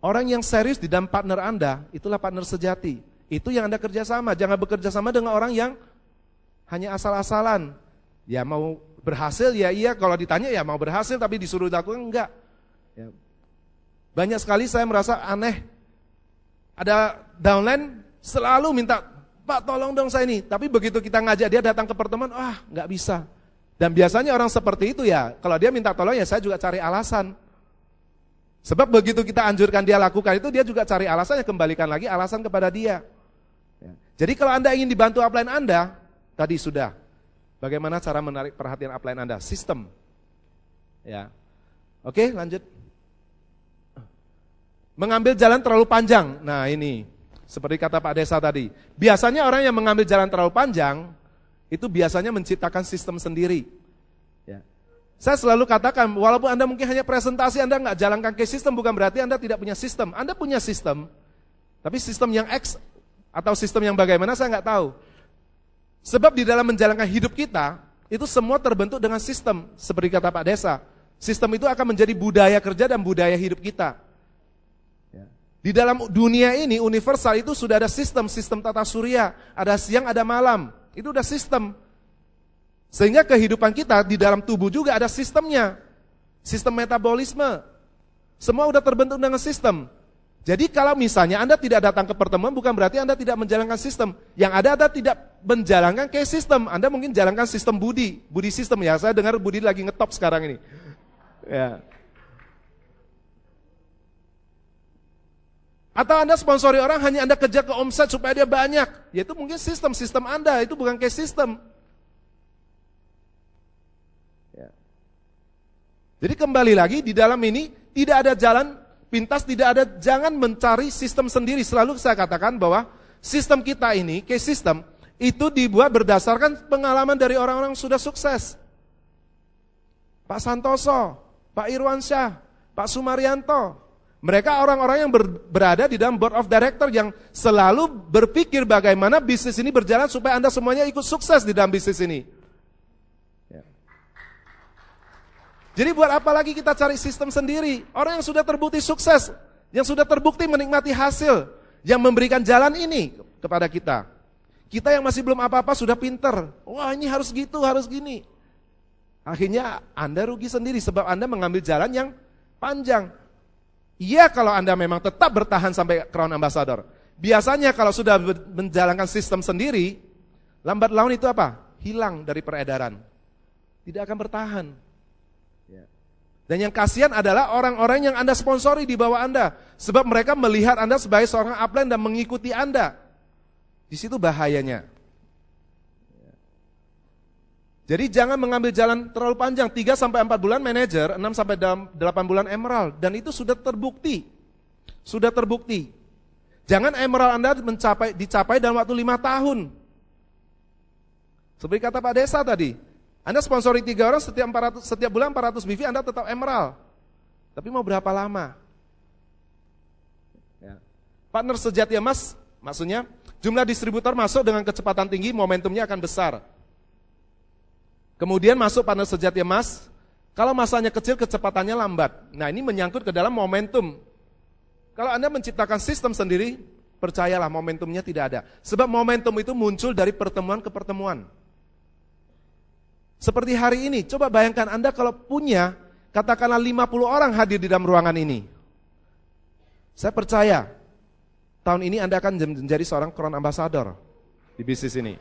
orang yang serius di dalam partner Anda, itulah partner sejati. Itu yang Anda kerjasama, jangan bekerja sama dengan orang yang hanya asal-asalan. Ya mau berhasil ya iya, kalau ditanya ya mau berhasil tapi disuruh lakukan enggak. Ya. Banyak sekali saya merasa aneh. Ada downline selalu minta, Pak tolong dong saya ini. Tapi begitu kita ngajak dia datang ke pertemuan, enggak bisa. Dan biasanya orang seperti itu ya, kalau dia minta tolong ya saya juga cari alasan. Sebab begitu kita anjurkan dia lakukan itu, dia juga cari alasan, ya kembalikan lagi alasan kepada dia. Ya. Jadi kalau Anda ingin dibantu upline Anda, tadi sudah. Bagaimana cara menarik perhatian upline Anda? Sistem. Ya. Oke, lanjut. Mengambil jalan terlalu panjang. Nah ini, seperti kata Pak Desa tadi. Biasanya orang yang mengambil jalan terlalu panjang, itu biasanya menciptakan sistem sendiri. Ya. Saya selalu katakan, walaupun Anda mungkin hanya presentasi, Anda nggak jalankan case system, bukan berarti Anda tidak punya sistem. Anda punya sistem, tapi sistem yang X atau sistem yang bagaimana saya nggak tahu. Sebab di dalam menjalankan hidup kita, itu semua terbentuk dengan sistem. Seperti kata Pak Desa, sistem itu akan menjadi budaya kerja dan budaya hidup kita. Ya. Di dalam dunia ini, universal itu sudah ada sistem tata surya. Ada siang, ada malam. Itu udah sistem. Sehingga kehidupan kita di dalam tubuh juga ada sistemnya. Sistem metabolisme. Semua udah terbentuk dengan sistem. Jadi kalau misalnya Anda tidak datang ke pertemuan, bukan berarti Anda tidak menjalankan sistem. Yang ada Anda tidak menjalankan case system. Anda mungkin jalankan sistem Budi sistem ya. Saya dengar Budi lagi ngetop sekarang ini. Ya. Atau Anda sponsori orang hanya Anda kejar ke omset supaya dia banyak. Yaitu mungkin sistem Anda, itu bukan case system. Ya. Jadi kembali lagi di dalam ini tidak ada jalan pintas, tidak ada, jangan mencari sistem sendiri. Selalu saya katakan bahwa sistem kita ini, case system, itu dibuat berdasarkan pengalaman dari orang-orang yang sudah sukses. Pak Santoso, Pak Irwansyah, Pak Sumaryanto, mereka orang-orang yang berada di dalam board of director yang selalu berpikir bagaimana bisnis ini berjalan supaya Anda semuanya ikut sukses di dalam bisnis ini. Jadi buat apa lagi kita cari sistem sendiri? Orang yang sudah terbukti sukses, yang sudah terbukti menikmati hasil, yang memberikan jalan ini kepada kita. Kita yang masih belum apa-apa sudah pinter. Wah ini harus gitu, harus gini. Akhirnya Anda rugi sendiri sebab Anda mengambil jalan yang panjang. Iya kalau Anda memang tetap bertahan sampai Crown Ambassador. Biasanya kalau sudah menjalankan sistem sendiri, lambat laun itu apa? Hilang dari peredaran. Tidak akan bertahan. Dan yang kasihan adalah orang-orang yang Anda sponsori di bawah Anda. Sebab mereka melihat Anda sebagai seorang upline dan mengikuti Anda. Di situ bahayanya. Jadi jangan mengambil jalan terlalu panjang, 3-4 bulan manager, 6-8 bulan emerald. Dan itu sudah terbukti. Sudah terbukti. Jangan emerald Anda dicapai dalam waktu 5 tahun. Seperti kata Pak Desa tadi. Anda sponsori 3 orang setiap bulan 400 BV Anda tetap emerald. Tapi mau berapa lama? Ya. Partner sejati emas, maksudnya jumlah distributor masuk dengan kecepatan tinggi, momentumnya akan besar. Kemudian masuk partner sejati emas, kalau masanya kecil kecepatannya lambat. Nah ini menyangkut ke dalam momentum. Kalau Anda menciptakan sistem sendiri, percayalah momentumnya tidak ada. Sebab momentum itu muncul dari pertemuan ke pertemuan. Seperti hari ini, coba bayangkan Anda kalau punya, katakanlah 50 orang hadir di dalam ruangan ini. Saya percaya, tahun ini Anda akan menjadi seorang Crown Ambassador di bisnis ini.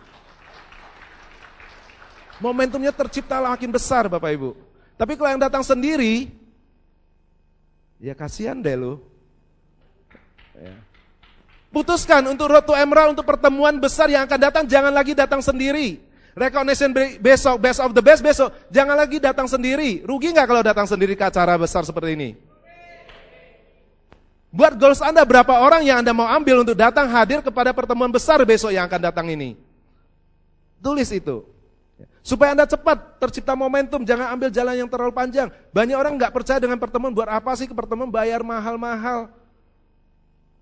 Momentumnya tercipta makin besar Bapak Ibu. Tapi kalau yang datang sendiri, Ya kasihan deh lu. Ya. Putuskan untuk Road to Emerald, untuk pertemuan besar yang akan datang, jangan lagi datang sendiri. Recognition besok, best of the best besok, jangan lagi datang sendiri. Rugi nggak kalau datang sendiri ke acara besar seperti ini? Buat goals Anda, berapa orang yang Anda mau ambil untuk datang hadir kepada pertemuan besar besok yang akan datang ini? Tulis itu. Supaya Anda cepat tercipta momentum, jangan ambil jalan yang terlalu panjang. Banyak orang nggak percaya dengan pertemuan, buat apa sih ke pertemuan bayar mahal-mahal?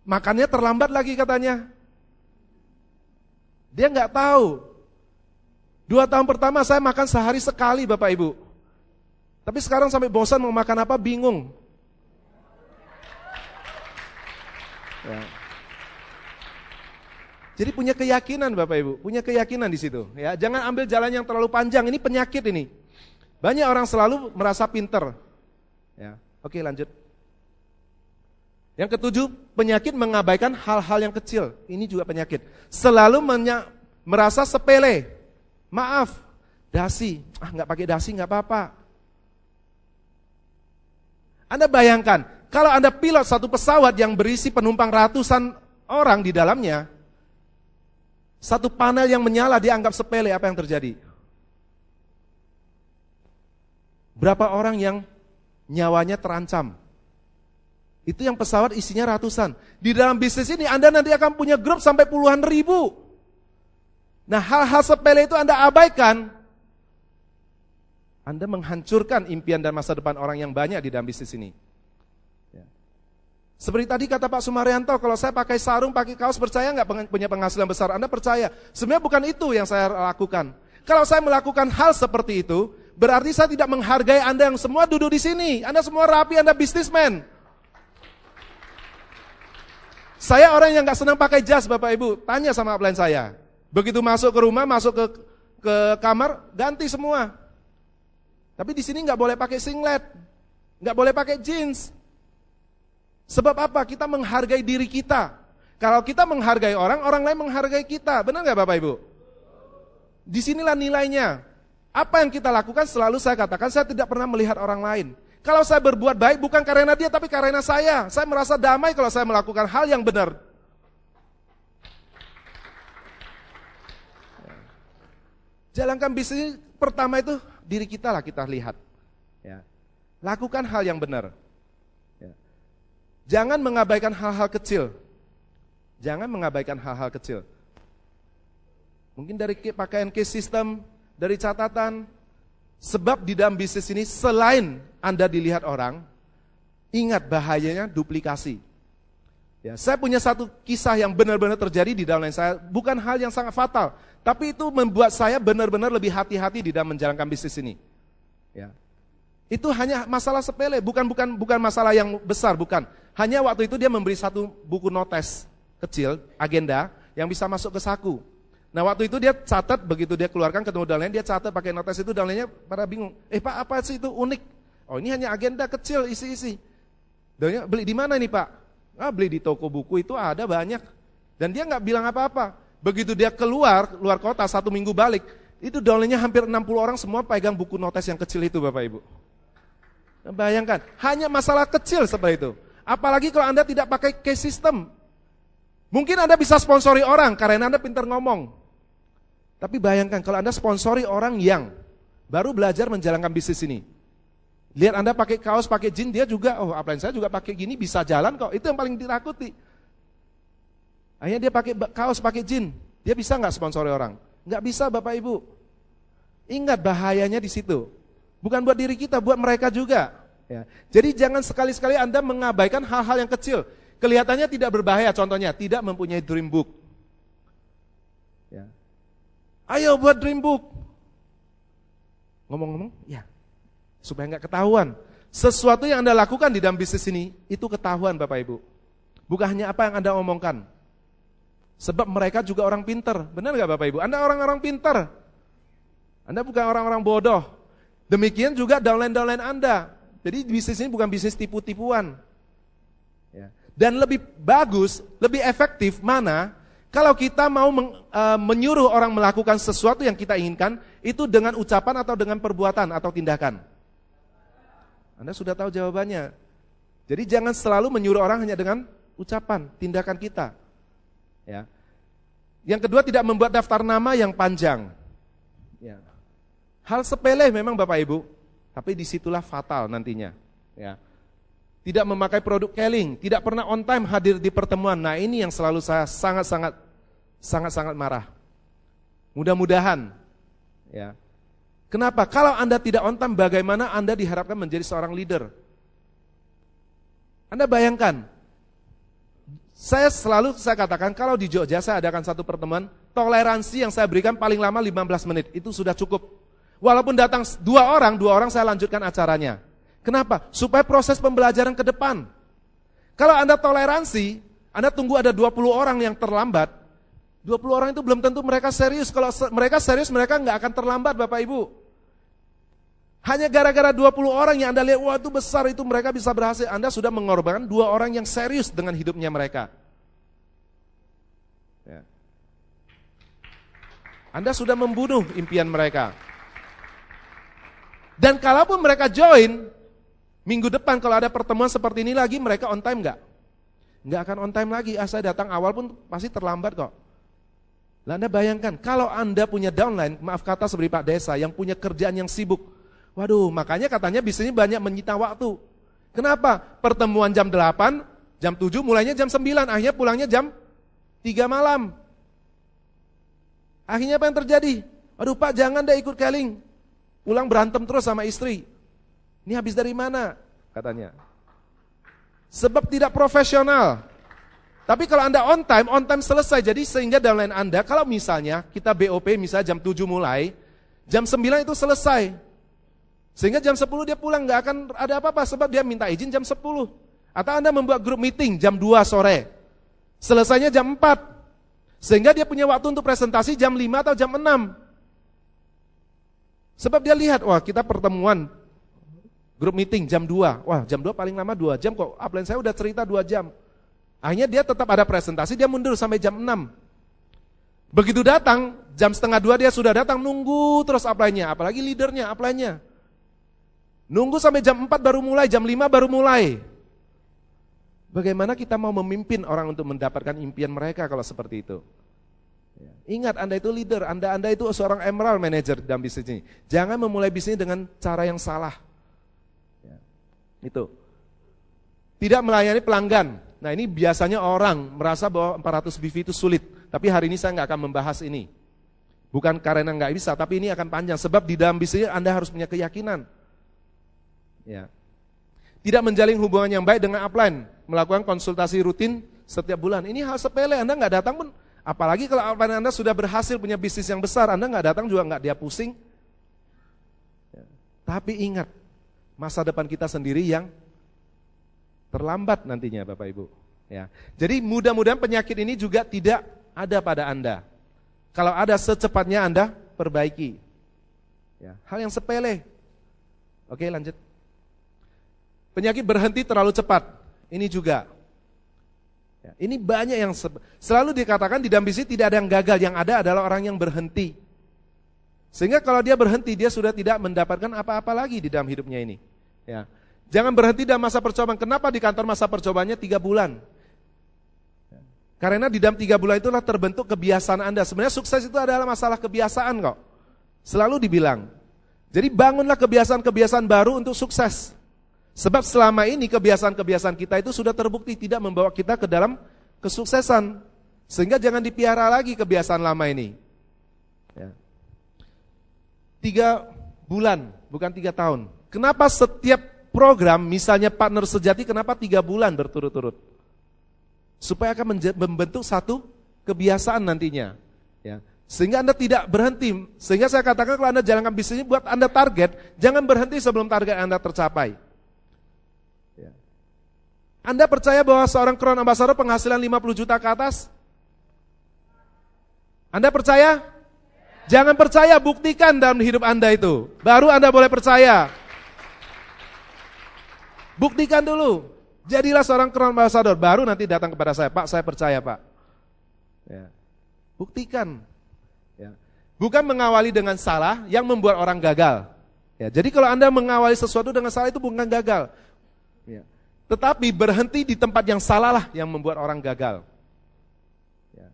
Makannya terlambat lagi katanya. Dia nggak tahu. 2 tahun pertama saya makan sehari sekali Bapak Ibu. Tapi sekarang sampai bosan mau makan apa bingung. Ya. Jadi punya keyakinan Bapak Ibu, punya keyakinan di situ. Ya, jangan ambil jalan yang terlalu panjang. Ini penyakit ini. Banyak orang selalu merasa pinter. Ya, oke lanjut. Yang ketujuh, penyakit mengabaikan hal-hal yang kecil. Ini juga penyakit. Selalu merasa sepele. Maaf, dasi. Nggak pakai dasi nggak apa-apa. Anda bayangkan, kalau Anda pilot satu pesawat yang berisi penumpang ratusan orang di dalamnya, satu panel yang menyala dianggap sepele, apa yang terjadi? Berapa orang yang nyawanya terancam? Itu yang pesawat isinya ratusan. Di dalam bisnis ini Anda nanti akan punya grup sampai puluhan ribu. Nah, hal-hal sepele itu Anda abaikan, Anda menghancurkan impian dan masa depan orang yang banyak di dalam bisnis ini. Ya. Seperti tadi kata Pak Sumaryanto, kalau saya pakai sarung, pakai kaos, percaya nggak punya penghasilan besar? Anda percaya? Sebenarnya bukan itu yang saya lakukan. Kalau saya melakukan hal seperti itu, berarti saya tidak menghargai Anda yang semua duduk di sini. Anda semua rapi, Anda bisnismen. Saya orang yang gak senang pakai jas Bapak Ibu, tanya sama upline saya. Begitu masuk ke rumah, masuk ke kamar, ganti semua. Tapi di sini gak boleh pakai singlet, gak boleh pakai jeans. Sebab apa? Kita menghargai diri kita. Kalau kita menghargai orang, orang lain menghargai kita. Benar gak Bapak Ibu? Disinilah nilainya. Apa yang kita lakukan selalu saya katakan, saya tidak pernah melihat orang lain. Kalau saya berbuat baik bukan karena dia tapi karena saya. Saya merasa damai kalau saya melakukan hal yang benar. Jalankan bisnis pertama itu diri kita lah kita lihat. Ya. Lakukan hal yang benar. Ya. Jangan mengabaikan hal-hal kecil. Jangan mengabaikan hal-hal kecil. Mungkin dari pakaian case system, dari catatan. Sebab di dalam bisnis ini selain Anda dilihat orang, ingat bahayanya duplikasi. Ya, saya punya satu kisah yang benar-benar terjadi di dalam saya, bukan hal yang sangat fatal, tapi itu membuat saya benar-benar lebih hati-hati di dalam menjalankan bisnis ini. Ya. Itu hanya masalah sepele, bukan masalah yang besar, bukan. Hanya waktu itu dia memberi satu buku notes kecil, agenda, yang bisa masuk ke saku. Nah waktu itu dia catat, begitu dia keluarkan ketemu downline, dia catat pakai notes itu, downline-nya pada bingung. Pak apa sih itu unik? Oh ini hanya agenda kecil isi-isi. Downline beli di mana nih Pak? Beli di toko buku itu ada banyak. Dan dia nggak bilang apa-apa. Begitu dia keluar kota 1 minggu balik, itu downline-nya hampir 60 orang semua pegang buku notes yang kecil itu Bapak Ibu. Nah, bayangkan, hanya masalah kecil seperti itu. Apalagi kalau Anda tidak pakai case system. Mungkin Anda bisa sponsori orang karena Anda pintar ngomong. Tapi bayangkan kalau Anda sponsori orang yang baru belajar menjalankan bisnis ini. Lihat Anda pakai kaos, pakai jeans, dia juga, upline saya juga pakai gini, bisa jalan kok. Itu yang paling ditakuti. Akhirnya dia pakai kaos, pakai jeans, dia bisa nggak sponsori orang? Nggak bisa Bapak Ibu. Ingat bahayanya di situ. Bukan buat diri kita, buat mereka juga. Ya. Jadi jangan sekali-sekali Anda mengabaikan hal-hal yang kecil. Kelihatannya tidak berbahaya, contohnya tidak mempunyai dream book. Ya. Ayo buat dream book. Ngomong-ngomong, ya, supaya nggak ketahuan. Sesuatu yang Anda lakukan di dalam bisnis ini, itu ketahuan Bapak Ibu. Bukan hanya apa yang Anda omongkan. Sebab mereka juga orang pintar. Benar nggak Bapak Ibu? Anda orang-orang pintar. Anda bukan orang-orang bodoh. Demikian juga downline-downline Anda. Jadi bisnis ini bukan bisnis tipu-tipuan. Ya. Dan lebih bagus, lebih efektif mana? Kalau kita mau menyuruh orang melakukan sesuatu yang kita inginkan, itu dengan ucapan atau dengan perbuatan atau tindakan? Anda sudah tahu jawabannya. Jadi jangan selalu menyuruh orang hanya dengan ucapan, tindakan kita. Ya. Yang kedua, tidak membuat daftar nama yang panjang. Ya. Hal sepele memang Bapak Ibu, tapi disitulah fatal nantinya. Ya. Tidak memakai produk Keling, tidak pernah on time hadir di pertemuan. Nah ini yang selalu saya sangat-sangat marah. Mudah-mudahan. Ya. Kenapa? Kalau Anda tidak on time, bagaimana Anda diharapkan menjadi seorang leader? Anda bayangkan, saya katakan kalau di Jogja saya adakan satu pertemuan, toleransi yang saya berikan paling lama 15 menit, itu sudah cukup. Walaupun datang dua orang saya lanjutkan acaranya. Kenapa? Supaya proses pembelajaran ke depan. Kalau Anda toleransi, Anda tunggu ada 20 orang yang terlambat, 20 orang itu belum tentu mereka serius. Kalau mereka serius, mereka nggak akan terlambat Bapak Ibu. Hanya gara-gara 20 orang yang Anda lihat, wah itu besar, itu mereka bisa berhasil. Anda sudah mengorbankan 2 orang yang serius dengan hidupnya mereka. Ya. Anda sudah membunuh impian mereka. Dan kalaupun mereka join, minggu depan kalau ada pertemuan seperti ini lagi, mereka on time nggak? Nggak akan on time lagi. Saya datang awal pun pasti terlambat kok. Nah, Anda bayangkan, kalau Anda punya downline, maaf kata seperti Pak Desa, yang punya kerjaan yang sibuk, waduh, makanya katanya bisnisnya banyak menyita waktu. Kenapa? Pertemuan jam 8, jam 7, mulainya jam 9, akhirnya pulangnya jam 3 malam. Akhirnya apa yang terjadi? Aduh Pak, jangan deh ikut Keling. Pulang berantem terus sama istri. Ini habis dari mana? Katanya. Sebab tidak profesional. Tapi kalau Anda on time selesai. Jadi sehingga downline Anda, kalau misalnya kita BOP misalnya jam 7 mulai, jam 9 itu selesai. Sehingga jam 10 dia pulang, gak akan ada apa-apa sebab dia minta izin jam 10. Atau Anda membuat grup meeting jam 2 sore. Selesainya jam 4. Sehingga dia punya waktu untuk presentasi jam 5 atau jam 6. Sebab dia lihat, wah kita pertemuan grup meeting jam 2. Wah jam 2 paling lama 2 jam kok, upline saya udah cerita 2 jam. Akhirnya dia tetap ada presentasi, dia mundur sampai jam 6. Begitu datang, jam setengah 2 dia sudah datang, nunggu terus upline-nya, apalagi leadernya, upline-nya. Nunggu sampai jam 4 baru mulai, jam 5 baru mulai. Bagaimana kita mau memimpin orang untuk mendapatkan impian mereka kalau seperti itu? Ingat, Anda itu leader, Anda itu seorang emerald manager dalam bisnis ini. Jangan memulai bisnis dengan cara yang salah. Itu. Tidak melayani pelanggan. Nah ini biasanya orang merasa bahwa 400 BV itu sulit. Tapi hari ini saya nggak akan membahas ini. Bukan karena nggak bisa, tapi ini akan panjang. Sebab di dalam bisnis Anda harus punya keyakinan. Ya. Tidak menjalin hubungan yang baik dengan upline, melakukan konsultasi rutin setiap bulan. Ini hal sepele, Anda nggak datang pun, apalagi kalau upline Anda sudah berhasil punya bisnis yang besar, Anda nggak datang juga nggak dia pusing. Ya. Tapi ingat, masa depan kita sendiri yang terlambat nantinya Bapak Ibu. Ya. Jadi mudah-mudahan penyakit ini juga tidak ada pada Anda. Kalau ada secepatnya Anda perbaiki. Ya. Hal yang sepele. Oke lanjut. Penyakit berhenti terlalu cepat, ini juga. Ya, ini banyak yang selalu dikatakan di dalam bisnis tidak ada yang gagal, yang ada adalah orang yang berhenti. Sehingga kalau dia berhenti, dia sudah tidak mendapatkan apa-apa lagi di dalam hidupnya ini. Ya. Jangan berhenti dalam masa percobaan. Kenapa di kantor masa percobaannya 3 bulan? Ya. Karena di dalam 3 bulan itulah terbentuk kebiasaan Anda. Sebenarnya sukses itu adalah masalah kebiasaan kok. Selalu dibilang. Jadi bangunlah kebiasaan-kebiasaan baru untuk sukses. Sebab selama ini kebiasaan-kebiasaan kita itu sudah terbukti tidak membawa kita ke dalam kesuksesan. Sehingga jangan dipiara lagi kebiasaan lama ini. Ya. 3 bulan, bukan 3 tahun. Kenapa setiap program, misalnya partner sejati, kenapa 3 bulan berturut-turut? Supaya akan membentuk satu kebiasaan nantinya. Ya. Sehingga Anda tidak berhenti. Sehingga saya katakan kalau Anda jalankan bisnisnya buat Anda target, jangan berhenti sebelum target Anda tercapai. Anda percaya bahwa seorang Crown Ambassador penghasilan 50 juta ke atas? Anda percaya? Jangan percaya, buktikan dalam hidup Anda itu. Baru Anda boleh percaya. Buktikan dulu. Jadilah seorang Crown Ambassador, baru nanti datang kepada saya. Pak, saya percaya Pak. Ya. Buktikan. Ya. Bukan mengawali dengan salah yang membuat orang gagal. Ya. Jadi kalau Anda mengawali sesuatu dengan salah itu bukan gagal. Ya. Tetapi berhenti di tempat yang salah lah yang membuat orang gagal. Ya.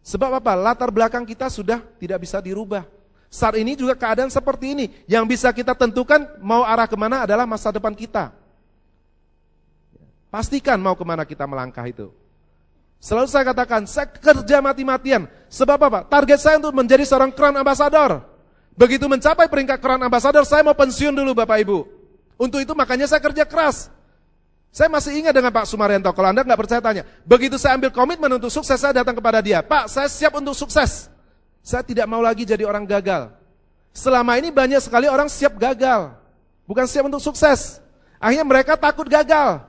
Sebab apa? Latar belakang kita sudah tidak bisa dirubah. Saat ini juga keadaan seperti ini. Yang bisa kita tentukan mau arah kemana adalah masa depan kita. Pastikan mau kemana kita melangkah itu. Selalu saya katakan, saya kerja mati-matian. Sebab apa? Target saya untuk menjadi seorang Crown Ambassador. Begitu mencapai peringkat Crown Ambassador, saya mau pensiun dulu Bapak Ibu. Untuk itu makanya saya kerja keras. Saya masih ingat dengan Pak Sumaryanto, kalau Anda nggak percaya tanya. Begitu saya ambil komitmen untuk sukses, saya datang kepada dia. Pak, saya siap untuk sukses. Saya tidak mau lagi jadi orang gagal. Selama ini banyak sekali orang siap gagal. Bukan siap untuk sukses. Akhirnya mereka takut gagal.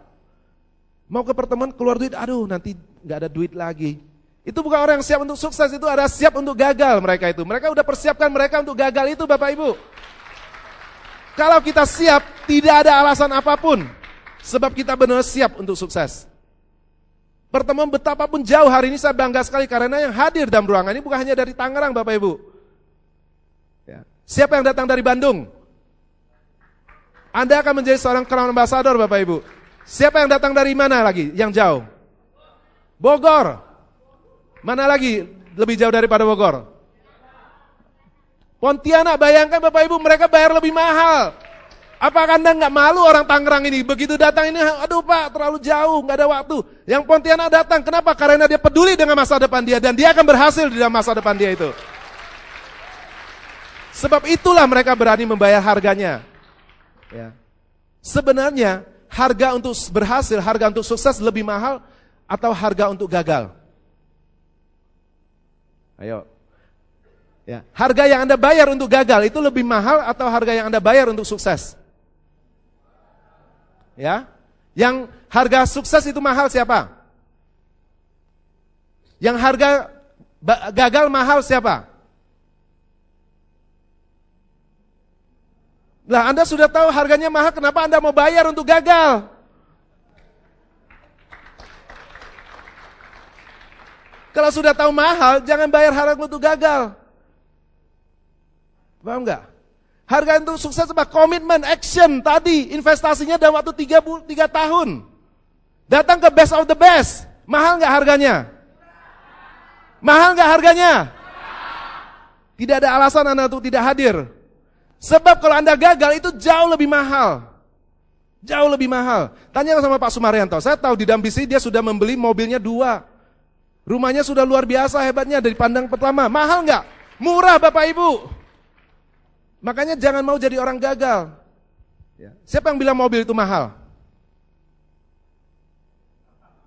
Mau ke pertemuan keluar duit, aduh nanti nggak ada duit lagi. Itu bukan orang yang siap untuk sukses, itu ada siap untuk gagal mereka itu. Mereka udah persiapkan mereka untuk gagal itu Bapak Ibu. Kalau kita siap, tidak ada alasan apapun. Sebab kita benar siap untuk sukses. Pertemuan betapapun jauh hari ini saya bangga sekali karena yang hadir dalam ruangan ini bukan hanya dari Tangerang Bapak Ibu. Ya. Siapa yang datang dari Bandung? Anda akan menjadi seorang Crown Ambassador Bapak Ibu. Siapa yang datang dari mana lagi? Yang jauh? Bogor. Mana lagi lebih jauh daripada Bogor? Pontianak, bayangkan Bapak Ibu mereka bayar lebih mahal. Apakah Anda nggak malu orang Tangerang ini? Begitu datang ini, aduh Pak terlalu jauh, nggak ada waktu. Yang Pontianak datang, kenapa? Karena dia peduli dengan masa depan dia dan dia akan berhasil di dalam masa depan dia itu. Sebab itulah mereka berani membayar harganya. Ya. Sebenarnya harga untuk berhasil, harga untuk sukses lebih mahal atau harga untuk gagal? Ayo. Ya. Harga yang Anda bayar untuk gagal itu lebih mahal atau harga yang Anda bayar untuk sukses? Ya. Yang harga sukses itu mahal siapa? Yang harga gagal mahal siapa? Lah Anda sudah tahu harganya mahal, kenapa Anda mau bayar untuk gagal? Kalau sudah tahu mahal, jangan bayar harga untuk gagal. Paham enggak? Harga untuk sukses apa? Komitmen, action tadi, investasinya dalam waktu 3 tahun. Datang ke best of the best. Mahal enggak harganya? Mahal enggak harganya? Tidak ada alasan Anda untuk tidak hadir. Sebab kalau Anda gagal itu jauh lebih mahal. Jauh lebih mahal. Tanya sama Pak Sumaryanto, saya tahu di dalam bisnis dia sudah membeli mobilnya 2. Rumahnya sudah luar biasa hebatnya dari pandang pertama. Mahal enggak? Murah Bapak Ibu. Makanya jangan mau jadi orang gagal. Ya. Siapa yang bilang mobil itu mahal?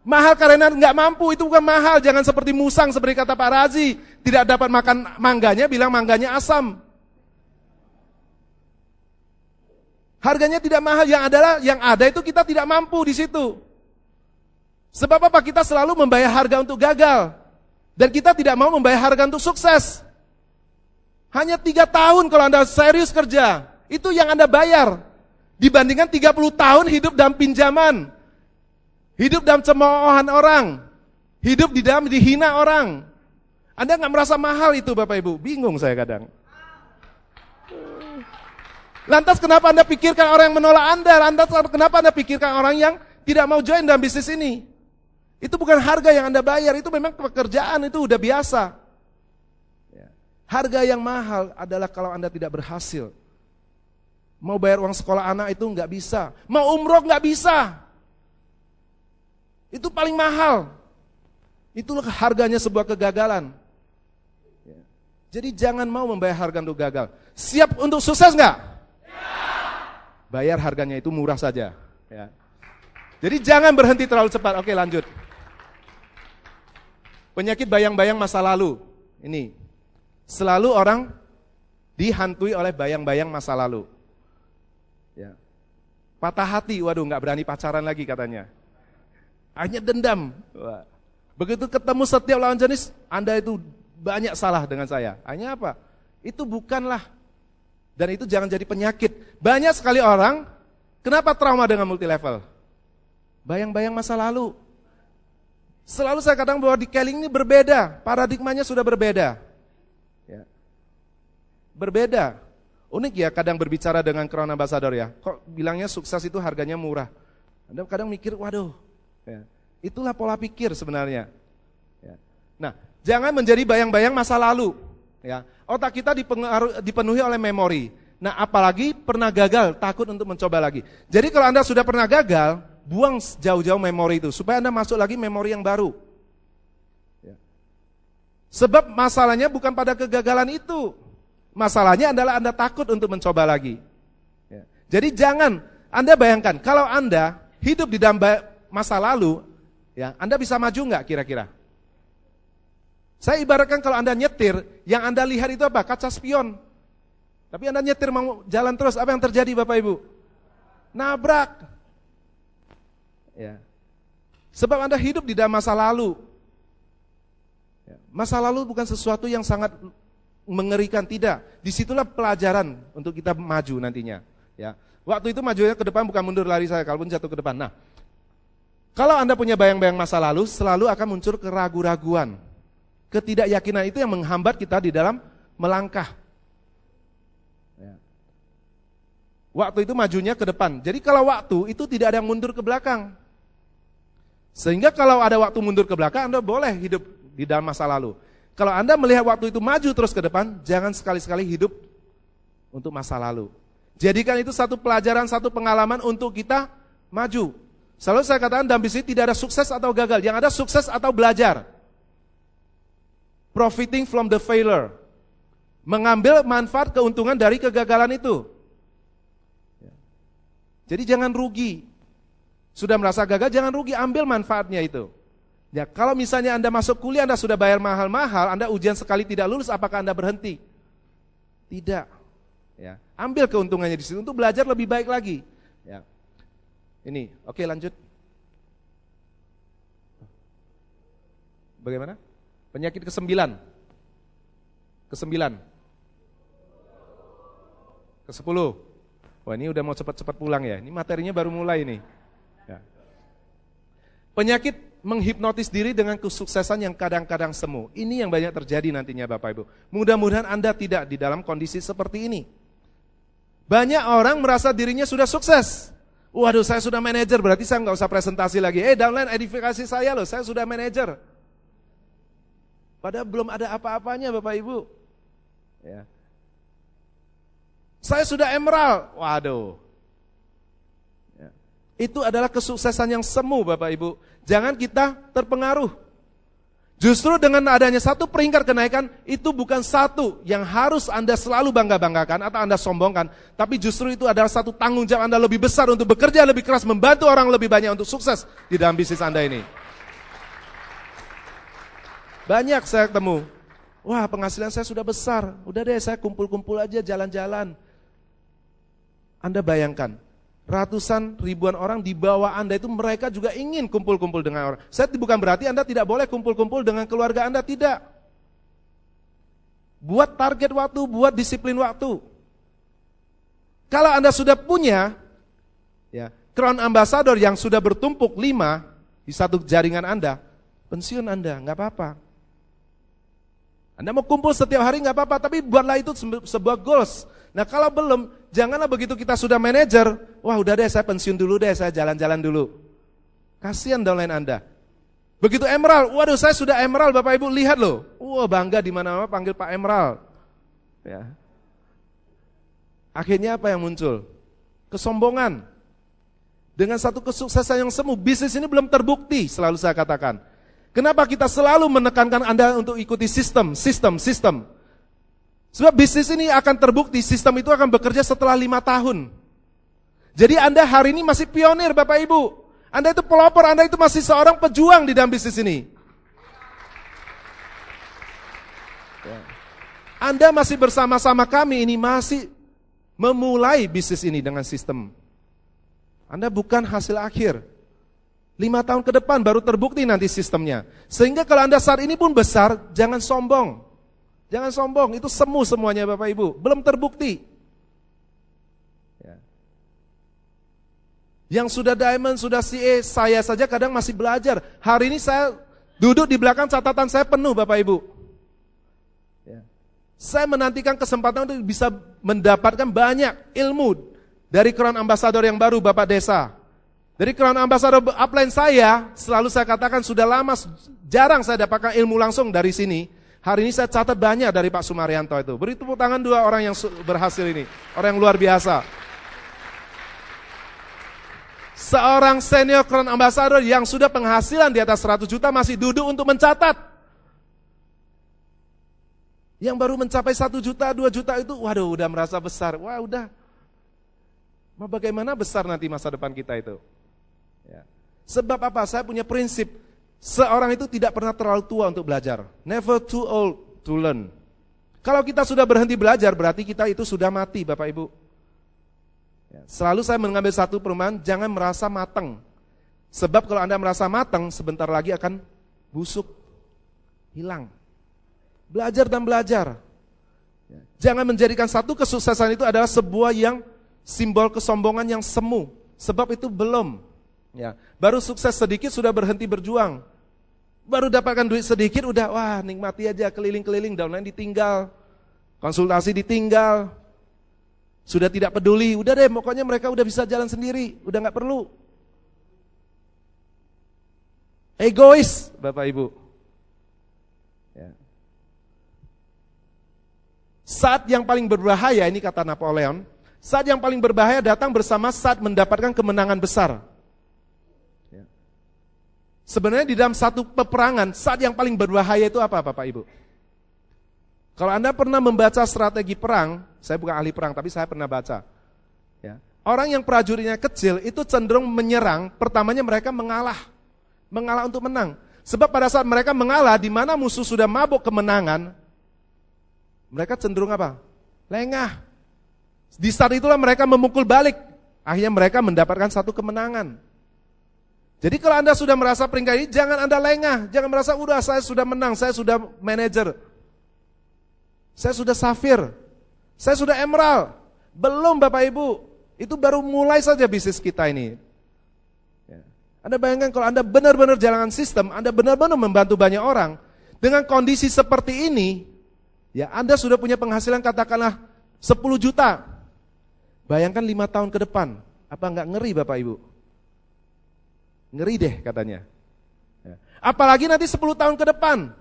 Mahal karena nggak mampu, itu bukan mahal. Jangan seperti musang, seperti kata Pak Razi. Tidak dapat makan mangganya, bilang mangganya asam. Harganya tidak mahal, yang ada itu kita tidak mampu di situ. Sebab apa? Kita selalu membayar harga untuk gagal. Dan kita tidak mau membayar harga untuk sukses. Hanya 3 tahun kalau Anda serius kerja, itu yang Anda bayar. Dibandingkan 30 tahun hidup dalam pinjaman, hidup dalam cemoohan orang, hidup di dalam dihina orang. Anda nggak merasa mahal itu Bapak Ibu? Bingung saya kadang. Lantas kenapa Anda pikirkan orang yang menolak Anda? Lantas kenapa Anda pikirkan orang yang tidak mau join dalam bisnis ini? Itu bukan harga yang Anda bayar, itu memang pekerjaan, itu udah biasa. Harga yang mahal adalah kalau Anda tidak berhasil. Mau bayar uang sekolah anak itu nggak bisa. Mau umroh nggak bisa. Itu paling mahal. Itulah harganya sebuah kegagalan. Jadi jangan mau membayar harga untuk gagal. Siap untuk sukses nggak? Bayar harganya itu murah saja. Ya. Jadi jangan berhenti terlalu cepat. Oke lanjut. Penyakit bayang-bayang masa lalu. Ini. Selalu orang dihantui oleh bayang-bayang masa lalu. Ya. Patah hati, waduh nggak berani pacaran lagi katanya. Hanya dendam. Wah. Begitu ketemu setiap lawan jenis, Anda itu banyak salah dengan saya. Hanya apa? Itu bukanlah. Dan itu jangan jadi penyakit. Banyak sekali orang, kenapa trauma dengan multilevel? Bayang-bayang masa lalu. Selalu saya katakan bahwa di Keling ini berbeda, paradigmanya sudah berbeda. Ya. Berbeda. Unik ya kadang berbicara dengan Crown Ambassador ya. Kok bilangnya sukses itu harganya murah. Anda kadang mikir, waduh, ya, itulah pola pikir sebenarnya. Ya. Nah, jangan menjadi bayang-bayang masa lalu. Ya. Otak kita dipenuhi oleh memori. Nah, apalagi pernah gagal, takut untuk mencoba lagi. Jadi kalau Anda sudah pernah gagal, buang jauh-jauh memori itu, supaya Anda masuk lagi memori yang baru. Ya. Sebab masalahnya bukan pada kegagalan itu. Masalahnya adalah Anda takut untuk mencoba lagi. Ya. Jadi jangan, Anda bayangkan, kalau Anda hidup di dalam masa lalu, ya, Anda bisa maju nggak kira-kira? Saya ibaratkan kalau Anda nyetir, yang Anda lihat itu apa? Kaca spion. Tapi Anda nyetir mau jalan terus, apa yang terjadi Bapak Ibu? Nabrak. Ya. Sebab Anda hidup di dalam masa lalu. Ya. Masa lalu bukan sesuatu yang sangat mengerikan, tidak. Disitulah pelajaran untuk kita maju nantinya. Ya. Waktu itu majunya ke depan bukan mundur lari saya, kalaupun jatuh ke depan. Nah, kalau Anda punya bayang-bayang masa lalu, selalu akan muncul keraguan-raguan. Ketidakyakinan itu yang menghambat kita di dalam melangkah. Ya. Waktu itu majunya ke depan. Jadi kalau waktu itu tidak ada yang mundur ke belakang. Sehingga kalau ada waktu mundur ke belakang, Anda boleh hidup di dalam masa lalu. Kalau Anda melihat waktu itu maju terus ke depan, jangan sekali-sekali hidup untuk masa lalu. Jadikan itu satu pelajaran, satu pengalaman untuk kita maju. Selalu saya katakan dalam bisnis tidak ada sukses atau gagal, yang ada sukses atau belajar. Profiting from the failure. Mengambil manfaat keuntungan dari kegagalan itu. Jadi jangan rugi. Sudah merasa gagal, jangan rugi, ambil manfaatnya itu. Ya, kalau misalnya Anda masuk kuliah, Anda sudah bayar mahal-mahal, Anda ujian sekali tidak lulus, apakah Anda berhenti? Tidak. Ya, ambil keuntungannya di situ untuk belajar lebih baik lagi. Ya. Ini, oke lanjut. Bagaimana? Penyakit ke-9. Ke-9. Ke-10. Wah, ini udah mau cepat-cepat pulang ya. Ini materinya baru mulai nih. Ya. Penyakit menghipnotis diri dengan kesuksesan yang kadang-kadang semu. Ini yang banyak terjadi nantinya Bapak Ibu. Mudah-mudahan Anda tidak di dalam kondisi seperti ini. Banyak orang merasa dirinya sudah sukses. Waduh, saya sudah manajer, berarti saya nggak usah presentasi lagi. Downline edifikasi saya loh, saya sudah manajer. Padahal belum ada apa-apanya Bapak Ibu. Ya. Saya sudah emerald. Waduh. Ya. Itu adalah kesuksesan yang semu Bapak Ibu. Jangan kita terpengaruh. Justru dengan adanya satu peringkat kenaikan, itu bukan satu yang harus Anda selalu bangga-banggakan atau Anda sombongkan. Tapi justru itu adalah satu tanggung jawab Anda lebih besar untuk bekerja lebih keras, membantu orang lebih banyak untuk sukses di dalam bisnis Anda ini. Banyak saya ketemu, wah penghasilan saya sudah besar, udah deh saya kumpul-kumpul aja jalan-jalan. Anda bayangkan, ratusan ribuan orang di bawah Anda itu mereka juga ingin kumpul-kumpul dengan orang. Saya bukan berarti Anda tidak boleh kumpul-kumpul dengan keluarga Anda, tidak. Buat target waktu, buat disiplin waktu. Kalau Anda sudah punya ya, Crown Ambassador yang sudah bertumpuk 5 di satu jaringan Anda, pensiun Anda, nggak apa-apa. Anda mau kumpul setiap hari nggak apa-apa, tapi buatlah itu sebuah goals. Nah kalau belum, janganlah begitu kita sudah manajer, wah udah deh saya pensiun dulu deh, saya jalan-jalan dulu. Kasihan downline Anda. Begitu emerald, waduh saya sudah emerald Bapak Ibu, lihat loh. Wah bangga di mana-mana panggil Pak Emerald. Ya. Akhirnya apa yang muncul? Kesombongan. Dengan satu kesuksesan yang semu, bisnis ini belum terbukti, selalu saya katakan. Kenapa kita selalu menekankan Anda untuk ikuti sistem. Sebab bisnis ini akan terbukti, sistem itu akan bekerja setelah 5 tahun. Jadi Anda hari ini masih pionir Bapak Ibu. Anda itu pelopor, Anda itu masih seorang pejuang di dalam bisnis ini. Anda masih bersama-sama kami ini, masih memulai bisnis ini dengan sistem. Anda bukan hasil akhir. 5 tahun ke depan baru terbukti nanti sistemnya. Sehingga kalau Anda saat ini pun besar, jangan sombong. Jangan sombong, itu semu semuanya Bapak Ibu. Belum terbukti. Ya. Yang sudah diamond, sudah CA, saya saja kadang masih belajar. Hari ini saya duduk di belakang catatan saya penuh Bapak Ibu. Ya. Saya menantikan kesempatan untuk bisa mendapatkan banyak ilmu dari Crown Ambassador yang baru Bapak Desa. Jadi Crown Ambassador upline saya, selalu saya katakan sudah lama, jarang saya dapatkan ilmu langsung dari sini. Hari ini saya catat banyak dari Pak Sumaryanto itu. Beri tepuk tangan 2 orang yang berhasil ini. Orang yang luar biasa. Seorang senior Crown Ambassador yang sudah penghasilan di atas 100 juta masih duduk untuk mencatat. Yang baru mencapai 1 juta, 2 juta itu, waduh udah merasa besar. Wah udah. Mau bagaimana besar nanti masa depan kita itu? Ya. Sebab apa? Saya punya prinsip, seorang itu tidak pernah terlalu tua untuk belajar. Never too old to learn. Kalau kita sudah berhenti belajar, berarti kita itu sudah mati, Bapak Ibu. Ya. Selalu saya mengambil satu perumpamaan, jangan merasa matang. Sebab kalau Anda merasa matang, sebentar lagi akan busuk, hilang. Belajar dan belajar. Ya. Jangan menjadikan satu kesuksesan itu adalah sebuah yang simbol kesombongan yang semu. Sebab itu belum. Ya, baru sukses sedikit sudah berhenti berjuang. Baru dapatkan duit sedikit udah wah nikmati aja, keliling-keliling, downline ditinggal. Konsultasi ditinggal. Sudah tidak peduli, udah deh pokoknya mereka udah bisa jalan sendiri, udah gak perlu. Egois Bapak Ibu. Ya. Saat yang paling berbahaya, ini kata Napoleon, saat yang paling berbahaya datang bersama saat mendapatkan kemenangan besar. Sebenarnya di dalam satu peperangan, saat yang paling berbahaya itu apa Bapak Ibu? Kalau Anda pernah membaca strategi perang, saya bukan ahli perang tapi saya pernah baca. Ya. Orang yang prajuritnya kecil itu cenderung menyerang, pertamanya mereka mengalah untuk menang. Sebab pada saat mereka mengalah, di mana musuh sudah mabuk kemenangan, mereka cenderung apa? Lengah. Di saat itulah mereka memukul balik, akhirnya mereka mendapatkan satu kemenangan. Jadi kalau Anda sudah merasa peringkat ini, jangan Anda lengah. Jangan merasa, udah saya sudah menang, saya sudah manajer. Saya sudah safir. Saya sudah emerald. Belum Bapak Ibu. Itu baru mulai saja bisnis kita ini. Anda bayangkan kalau Anda benar-benar jalankan sistem, Anda benar-benar membantu banyak orang. Dengan kondisi seperti ini, ya Anda sudah punya penghasilan katakanlah 10 juta. Bayangkan 5 tahun ke depan. Apa enggak ngeri Bapak Ibu? Ngeri deh katanya. Apalagi nanti 10 tahun ke depan.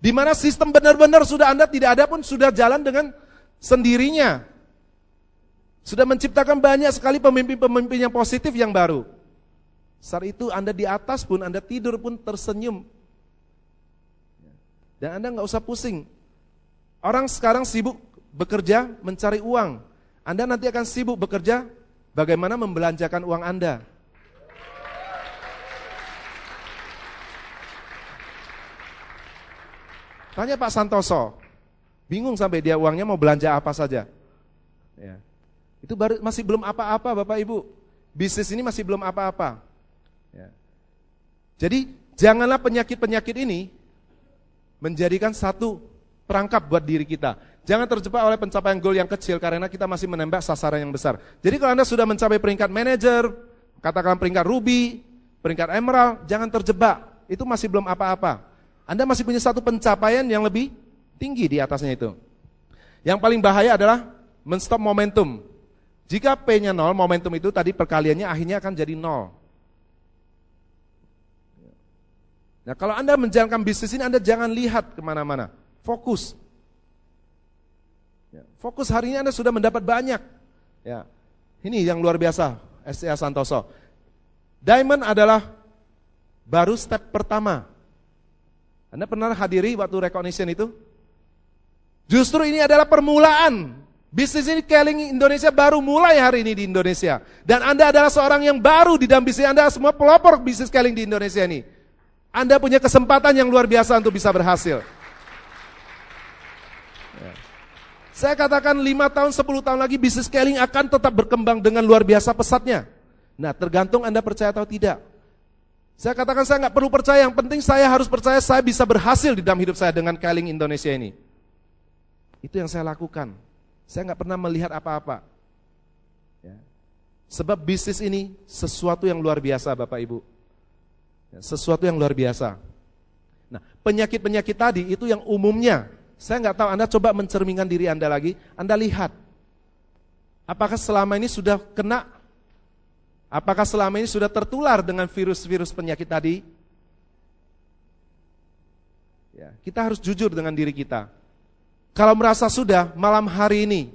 Di mana sistem benar-benar sudah Anda tidak ada pun sudah jalan dengan sendirinya. Sudah menciptakan banyak sekali pemimpin-pemimpin yang positif yang baru. Saat itu Anda di atas pun, Anda tidur pun tersenyum. Dan Anda nggak usah pusing. Orang sekarang sibuk bekerja mencari uang. Anda nanti akan sibuk bekerja bagaimana membelanjakan uang Anda. Tanya Pak Santoso, bingung sampai dia uangnya mau belanja apa saja. Ya. Itu baru masih belum apa-apa Bapak Ibu. Bisnis ini masih belum apa-apa. Ya. Jadi janganlah penyakit-penyakit ini menjadikan satu perangkap buat diri kita. Jangan terjebak oleh pencapaian goal yang kecil karena kita masih menembak sasaran yang besar. Jadi kalau Anda sudah mencapai peringkat manajer, katakan peringkat ruby, peringkat emerald, jangan terjebak. Itu masih belum apa-apa. Anda masih punya satu pencapaian yang lebih tinggi di atasnya itu. Yang paling bahaya adalah men-stop momentum. Jika P-nya 0, momentum itu tadi perkaliannya akhirnya akan jadi 0. Nah kalau Anda menjalankan bisnis ini, Anda jangan lihat kemana-mana. Fokus. Fokus hari ini Anda sudah mendapat banyak. Ya. Ini yang luar biasa, SCA Santoso. Diamond adalah baru step pertama. Anda pernah hadiri waktu recognition itu? Justru ini adalah permulaan. Bisnis ini Keling Indonesia baru mulai hari ini di Indonesia. Dan Anda adalah seorang yang baru di dalam bisnis. Anda semua pelopor bisnis Keling di Indonesia ini. Anda punya kesempatan yang luar biasa untuk bisa berhasil. Ya. Saya katakan 5 tahun, 10 tahun lagi bisnis Keling akan tetap berkembang dengan luar biasa pesatnya. Nah tergantung Anda percaya atau tidak. Saya katakan saya nggak perlu percaya, yang penting saya harus percaya saya bisa berhasil di dalam hidup saya dengan Keling Indonesia ini. Itu yang saya lakukan. Saya nggak pernah melihat apa-apa. Ya. Sebab bisnis ini sesuatu yang luar biasa Bapak Ibu. Ya, sesuatu yang luar biasa. Nah penyakit-penyakit tadi itu yang umumnya. Saya nggak tahu, Anda coba mencerminkan diri Anda lagi. Anda lihat. Apakah selama ini sudah kena Apakah selama ini sudah tertular dengan virus-virus penyakit tadi? Ya, kita harus jujur dengan diri kita. Kalau merasa sudah, malam hari ini,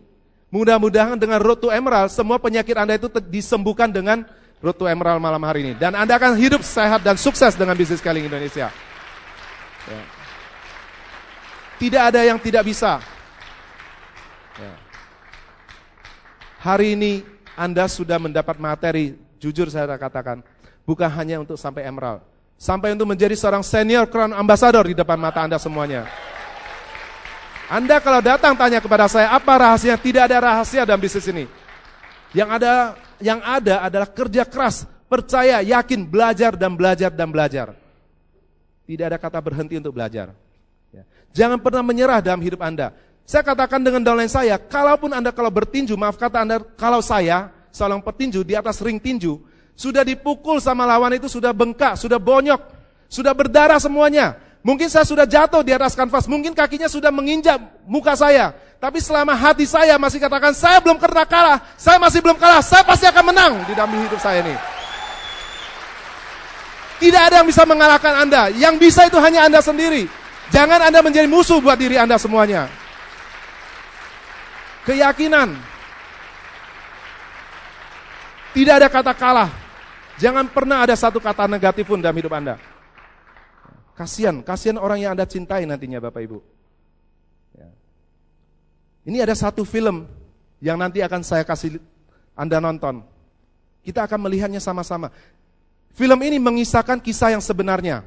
mudah-mudahan dengan Road to Emerald, semua penyakit Anda itu disembuhkan dengan Road to Emerald malam hari ini. Dan Anda akan hidup sehat dan sukses dengan bisnis Scaling Indonesia. Ya. Tidak ada yang tidak bisa. Ya. Hari ini Anda sudah mendapat materi, jujur saya katakan, bukan hanya untuk sampai Emerald. Sampai untuk menjadi seorang senior Crown Ambassador di depan mata Anda semuanya. Anda kalau datang tanya kepada saya, apa rahasianya? Tidak ada rahasia dalam bisnis ini. Yang ada adalah kerja keras, percaya, yakin, belajar dan belajar dan belajar. Tidak ada kata berhenti untuk belajar. Ya. Jangan pernah menyerah dalam hidup Anda. Saya katakan dengan downline saya, kalaupun Anda kalau bertinju, maaf kata Anda, kalau saya, seorang petinju di atas ring tinju, sudah dipukul sama lawan itu sudah bengkak, sudah bonyok, sudah berdarah semuanya. Mungkin saya sudah jatuh di atas kanvas, mungkin kakinya sudah menginjak muka saya. Tapi selama hati saya masih katakan, saya belum pernah kalah, saya masih belum kalah, saya pasti akan menang di dalam hidup saya ini. Tidak ada yang bisa mengalahkan Anda, yang bisa itu hanya Anda sendiri. Jangan Anda menjadi musuh buat diri Anda semuanya. Keyakinan. Tidak ada kata kalah. Jangan pernah ada satu kata negatif pun dalam hidup Anda. Kasihan orang yang Anda cintai nantinya Bapak Ibu. Ya. Ini ada satu film yang nanti akan saya kasih Anda nonton. Kita akan melihatnya sama-sama. Film ini mengisahkan kisah yang sebenarnya.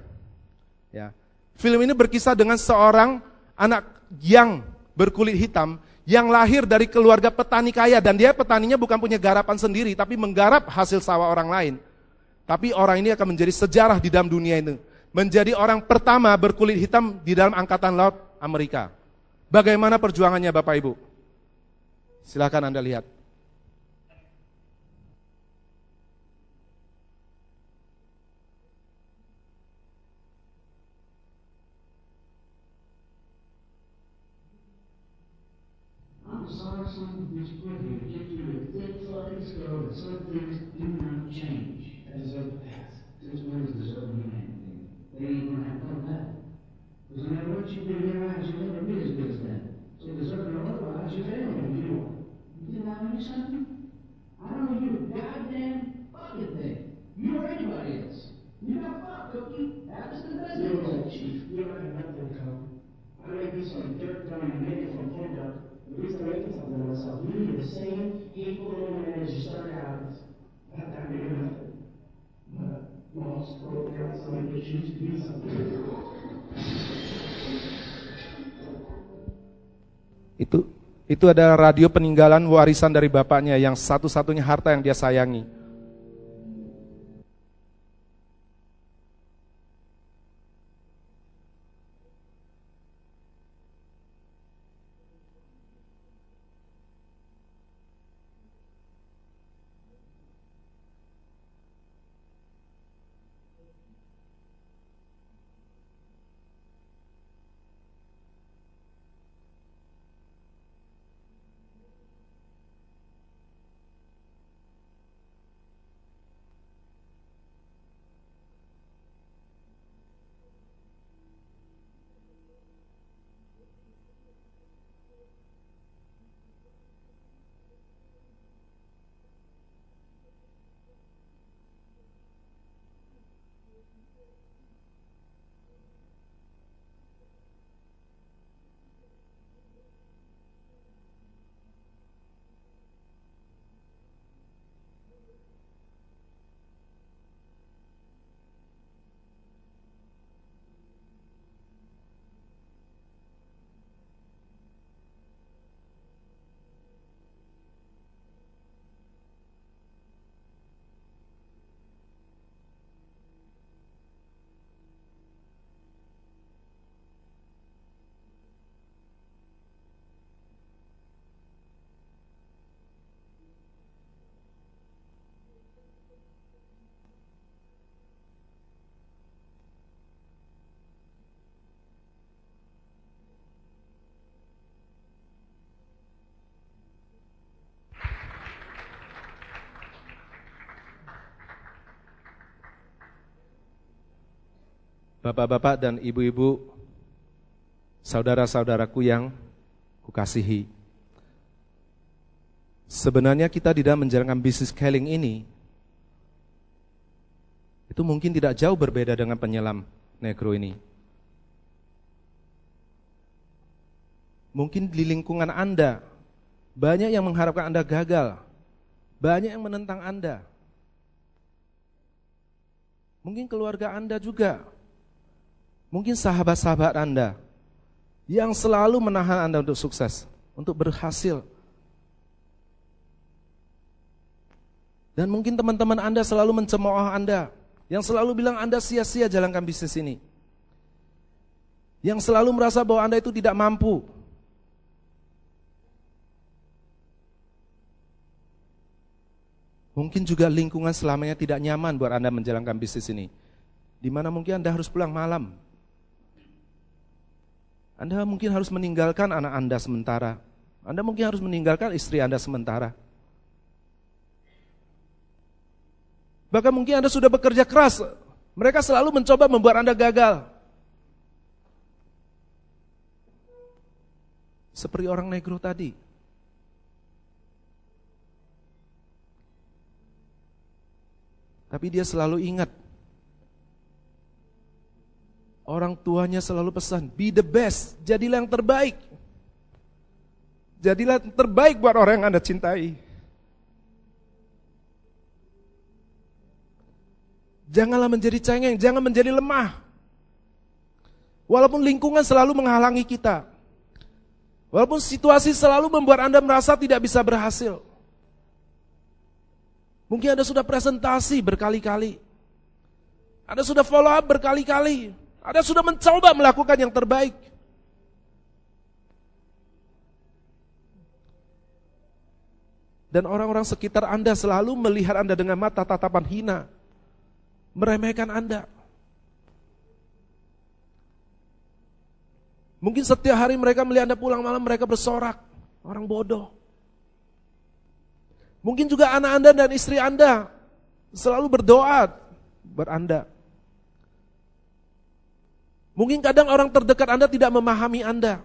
Ya. Film ini berkisah dengan seorang anak yang berkulit hitam yang lahir dari keluarga petani kaya, dan dia petaninya bukan punya garapan sendiri, tapi menggarap hasil sawah orang lain. Tapi orang ini akan menjadi sejarah di dalam dunia ini. Menjadi orang pertama berkulit hitam di dalam Angkatan Laut Amerika. Bagaimana perjuangannya Bapak Ibu? Silakan Anda lihat. I'm sorry some things put here to get you to thick fucking skull that some things do not change. I deserve to pass. Since when does deserve mean anything? They ain't gonna have come back. Because no matter what you do in your eyes, you'll never be as good as them. So deserving or otherwise, you're failing if you don't. You think I know something? I don't know you a goddamn fucking thing. You or anybody else. You got fucked, Cookie. That was the best. You're right, Chief. You don't have nothing coming. I may be some dirt dummy naked from Kendall. At least I'm making something of myself. You need the same hateful little man as you started out as. Not that big of nothing. But lost, broke down, somebody that used to be something. Itu adalah radio peninggalan warisan dari bapaknya yang satu-satunya harta yang dia sayangi. Bapak-bapak dan ibu-ibu, saudara-saudaraku yang kukasihi. Sebenarnya kita di dalam menjalankan bisnis scaling ini, itu mungkin tidak jauh berbeda dengan penyelam negro ini. Mungkin di lingkungan Anda, banyak yang mengharapkan Anda gagal, banyak yang menentang Anda. Mungkin keluarga Anda juga, mungkin sahabat-sahabat Anda, yang selalu menahan Anda untuk sukses, untuk berhasil. Dan mungkin teman-teman Anda selalu mencemooh Anda, yang selalu bilang Anda sia-sia jalankan bisnis ini. Yang selalu merasa bahwa Anda itu tidak mampu. Mungkin juga lingkungan selamanya tidak nyaman buat Anda menjalankan bisnis ini. Di mana mungkin Anda harus pulang malam. Anda mungkin harus meninggalkan anak Anda sementara. Anda mungkin harus meninggalkan istri Anda sementara. Bahkan mungkin Anda sudah bekerja keras. Mereka selalu mencoba membuat Anda gagal. Seperti orang negro tadi. Tapi dia selalu ingat. Orang tuanya selalu pesan, be the best, jadilah yang terbaik. Jadilah yang terbaik buat orang yang Anda cintai. Janganlah menjadi cengeng, jangan menjadi lemah. Walaupun lingkungan selalu menghalangi kita. Walaupun situasi selalu membuat Anda merasa tidak bisa berhasil. Mungkin Anda sudah presentasi berkali-kali. Anda sudah follow up berkali-kali. Anda sudah mencoba melakukan yang terbaik. Dan orang-orang sekitar Anda selalu melihat Anda dengan mata tatapan hina. Meremehkan Anda. Mungkin setiap hari mereka melihat Anda pulang malam, mereka bersorak. Orang bodoh. Mungkin juga anak Anda dan istri Anda selalu berdoa buat Anda. Mungkin kadang orang terdekat Anda tidak memahami Anda.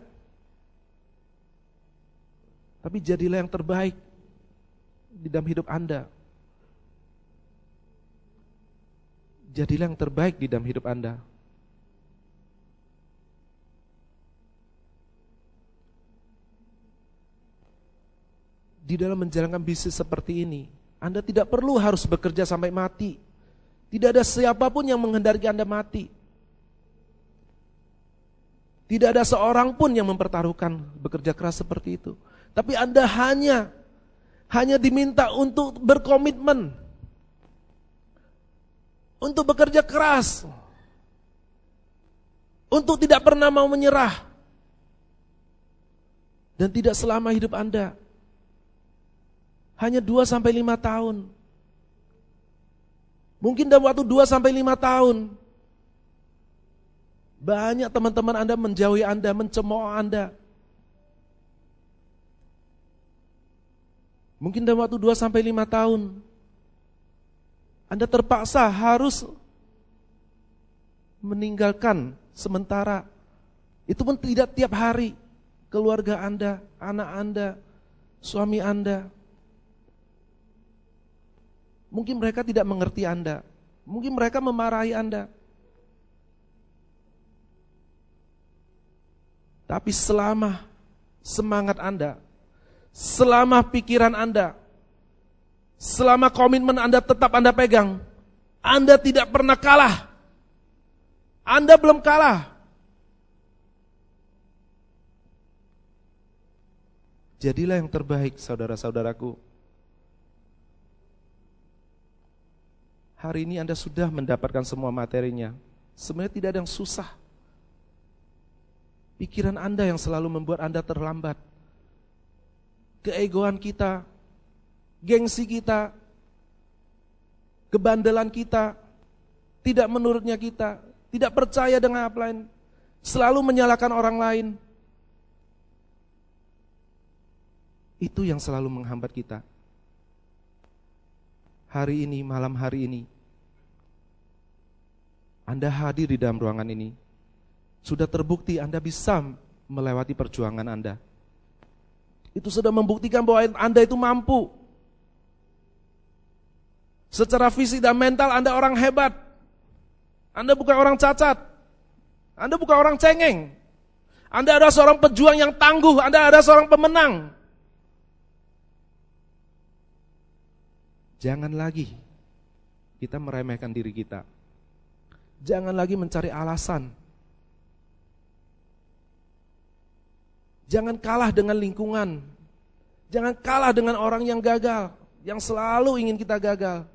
Tapi jadilah yang terbaik di dalam hidup Anda. Jadilah yang terbaik di dalam hidup Anda. Di dalam menjalankan bisnis seperti ini, Anda tidak perlu harus bekerja sampai mati. Tidak ada siapapun yang menghendaki Anda mati. Tidak ada seorang pun yang mempertaruhkan bekerja keras seperti itu. Tapi Anda hanya diminta untuk berkomitmen. Untuk bekerja keras. Untuk tidak pernah mau menyerah. Dan tidak selama hidup Anda. Hanya 2-5 tahun. Mungkin dalam waktu 2-5 tahun. Banyak teman-teman Anda menjauhi Anda, mencemooh Anda. Mungkin dalam waktu 2-5 tahun. Anda terpaksa harus meninggalkan sementara. Itu pun tidak tiap hari. Keluarga Anda, anak Anda, suami Anda. Mungkin mereka tidak mengerti Anda. Mungkin mereka memarahi Anda. Tapi selama semangat Anda, selama pikiran Anda, selama komitmen Anda tetap Anda pegang, Anda tidak pernah kalah. Anda belum kalah. Jadilah yang terbaik, saudara-saudaraku. Hari ini Anda sudah mendapatkan semua materinya. Sebenarnya tidak ada yang susah. Pikiran Anda yang selalu membuat Anda terlambat. Keegoan kita, gengsi kita, kebandelan kita, tidak menurutnya kita, tidak percaya dengan apa lain, selalu menyalahkan orang lain. Itu yang selalu menghambat kita. Hari ini, malam hari ini, Anda hadir di dalam ruangan ini, sudah terbukti Anda bisa melewati perjuangan Anda. Itu sudah membuktikan bahwa Anda itu mampu. Secara fisik dan mental Anda orang hebat. Anda bukan orang cacat. Anda bukan orang cengeng. Anda adalah seorang pejuang yang tangguh. Anda adalah seorang pemenang. Jangan lagi kita meremehkan diri kita. Jangan lagi mencari alasan. Jangan kalah dengan lingkungan. Jangan kalah dengan orang yang gagal, yang selalu ingin kita gagal.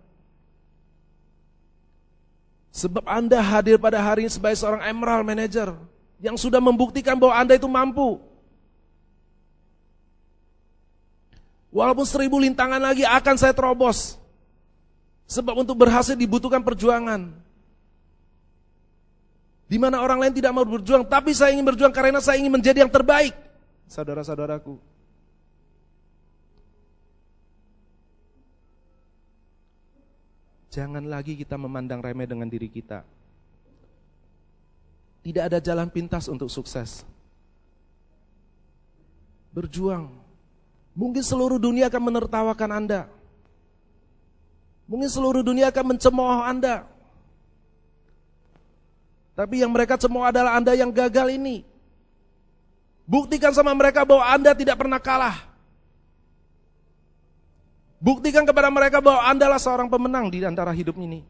Sebab Anda hadir pada hari ini sebagai seorang Emerald Manager yang sudah membuktikan bahwa Anda itu mampu. Walaupun 1000 lintangan lagi akan saya terobos. Sebab untuk berhasil dibutuhkan perjuangan. Di mana orang lain tidak mau berjuang, tapi saya ingin berjuang karena saya ingin menjadi yang terbaik. Saudara-saudaraku. Jangan lagi kita memandang remeh dengan diri kita. Tidak ada jalan pintas untuk sukses. Berjuang. Mungkin seluruh dunia akan menertawakan Anda. Mungkin seluruh dunia akan mencemooh Anda. Tapi yang mereka cemooh adalah Anda yang gagal ini. Buktikan sama mereka bahwa Anda tidak pernah kalah. Buktikan kepada mereka bahwa Anda adalah seorang pemenang di antara hidup ini.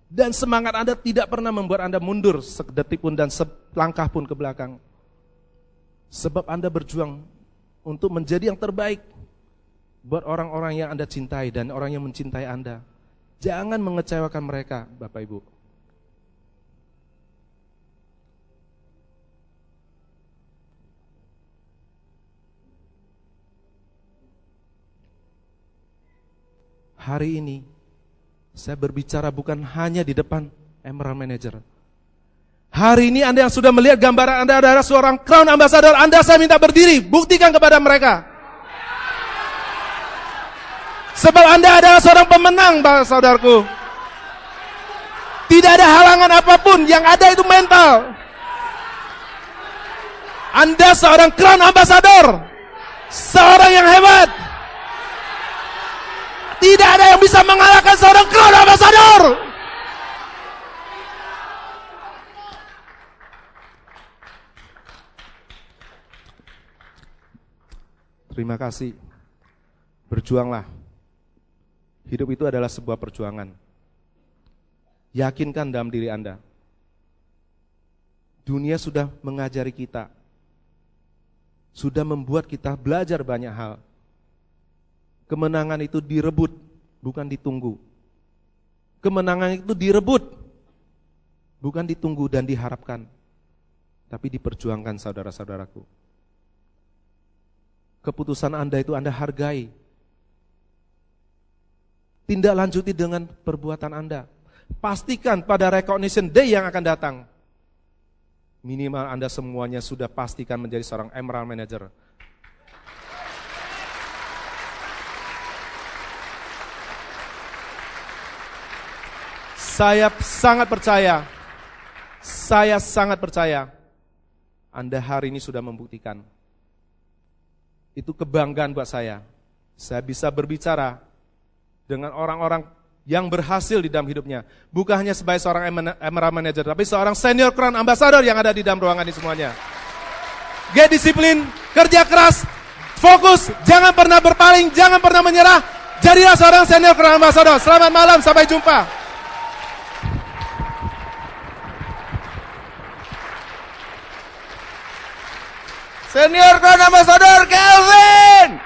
Dan semangat Anda tidak pernah membuat Anda mundur sedetik pun dan selangkah pun ke belakang. Sebab Anda berjuang untuk menjadi yang terbaik buat orang-orang yang Anda cintai dan orang yang mencintai Anda. Jangan mengecewakan mereka, Bapak Ibu. Hari ini saya berbicara bukan hanya di depan Emerald Manager. Hari ini Anda yang sudah melihat gambaran Anda adalah seorang Crown Ambassador, Anda saya minta berdiri, buktikan kepada mereka. Sebab Anda adalah seorang pemenang, saudaraku. Tidak ada halangan apapun, yang ada itu mental. Anda seorang Crown Ambassador, seorang yang hebat. Tidak ada yang bisa mengalahkan seorang Crown Ambassador. Terima kasih. Berjuanglah. Hidup itu adalah sebuah perjuangan. Yakinkan dalam diri Anda. Dunia sudah mengajari kita. Sudah membuat kita belajar banyak hal. Kemenangan itu direbut, bukan ditunggu. Kemenangan itu direbut, bukan ditunggu dan diharapkan, tapi diperjuangkan, saudara-saudaraku. Keputusan Anda itu Anda hargai. Tindak lanjuti dengan perbuatan Anda. Pastikan pada recognition day yang akan datang, minimal Anda semuanya sudah pastikan menjadi seorang Emerald Manager. Saya sangat percaya, Anda hari ini sudah membuktikan. Itu kebanggaan buat saya. Saya bisa berbicara dengan orang-orang yang berhasil di dalam hidupnya. Bukan hanya sebagai seorang Emerald Manager, tapi seorang Senior Crown Ambassador yang ada di dalam ruangan ini semuanya. Get disiplin, kerja keras, fokus, jangan pernah berpaling, jangan pernah menyerah. Jadilah seorang Senior Crown Ambassador. Selamat malam, sampai jumpa. Senior Crown Ambassador Kelvin.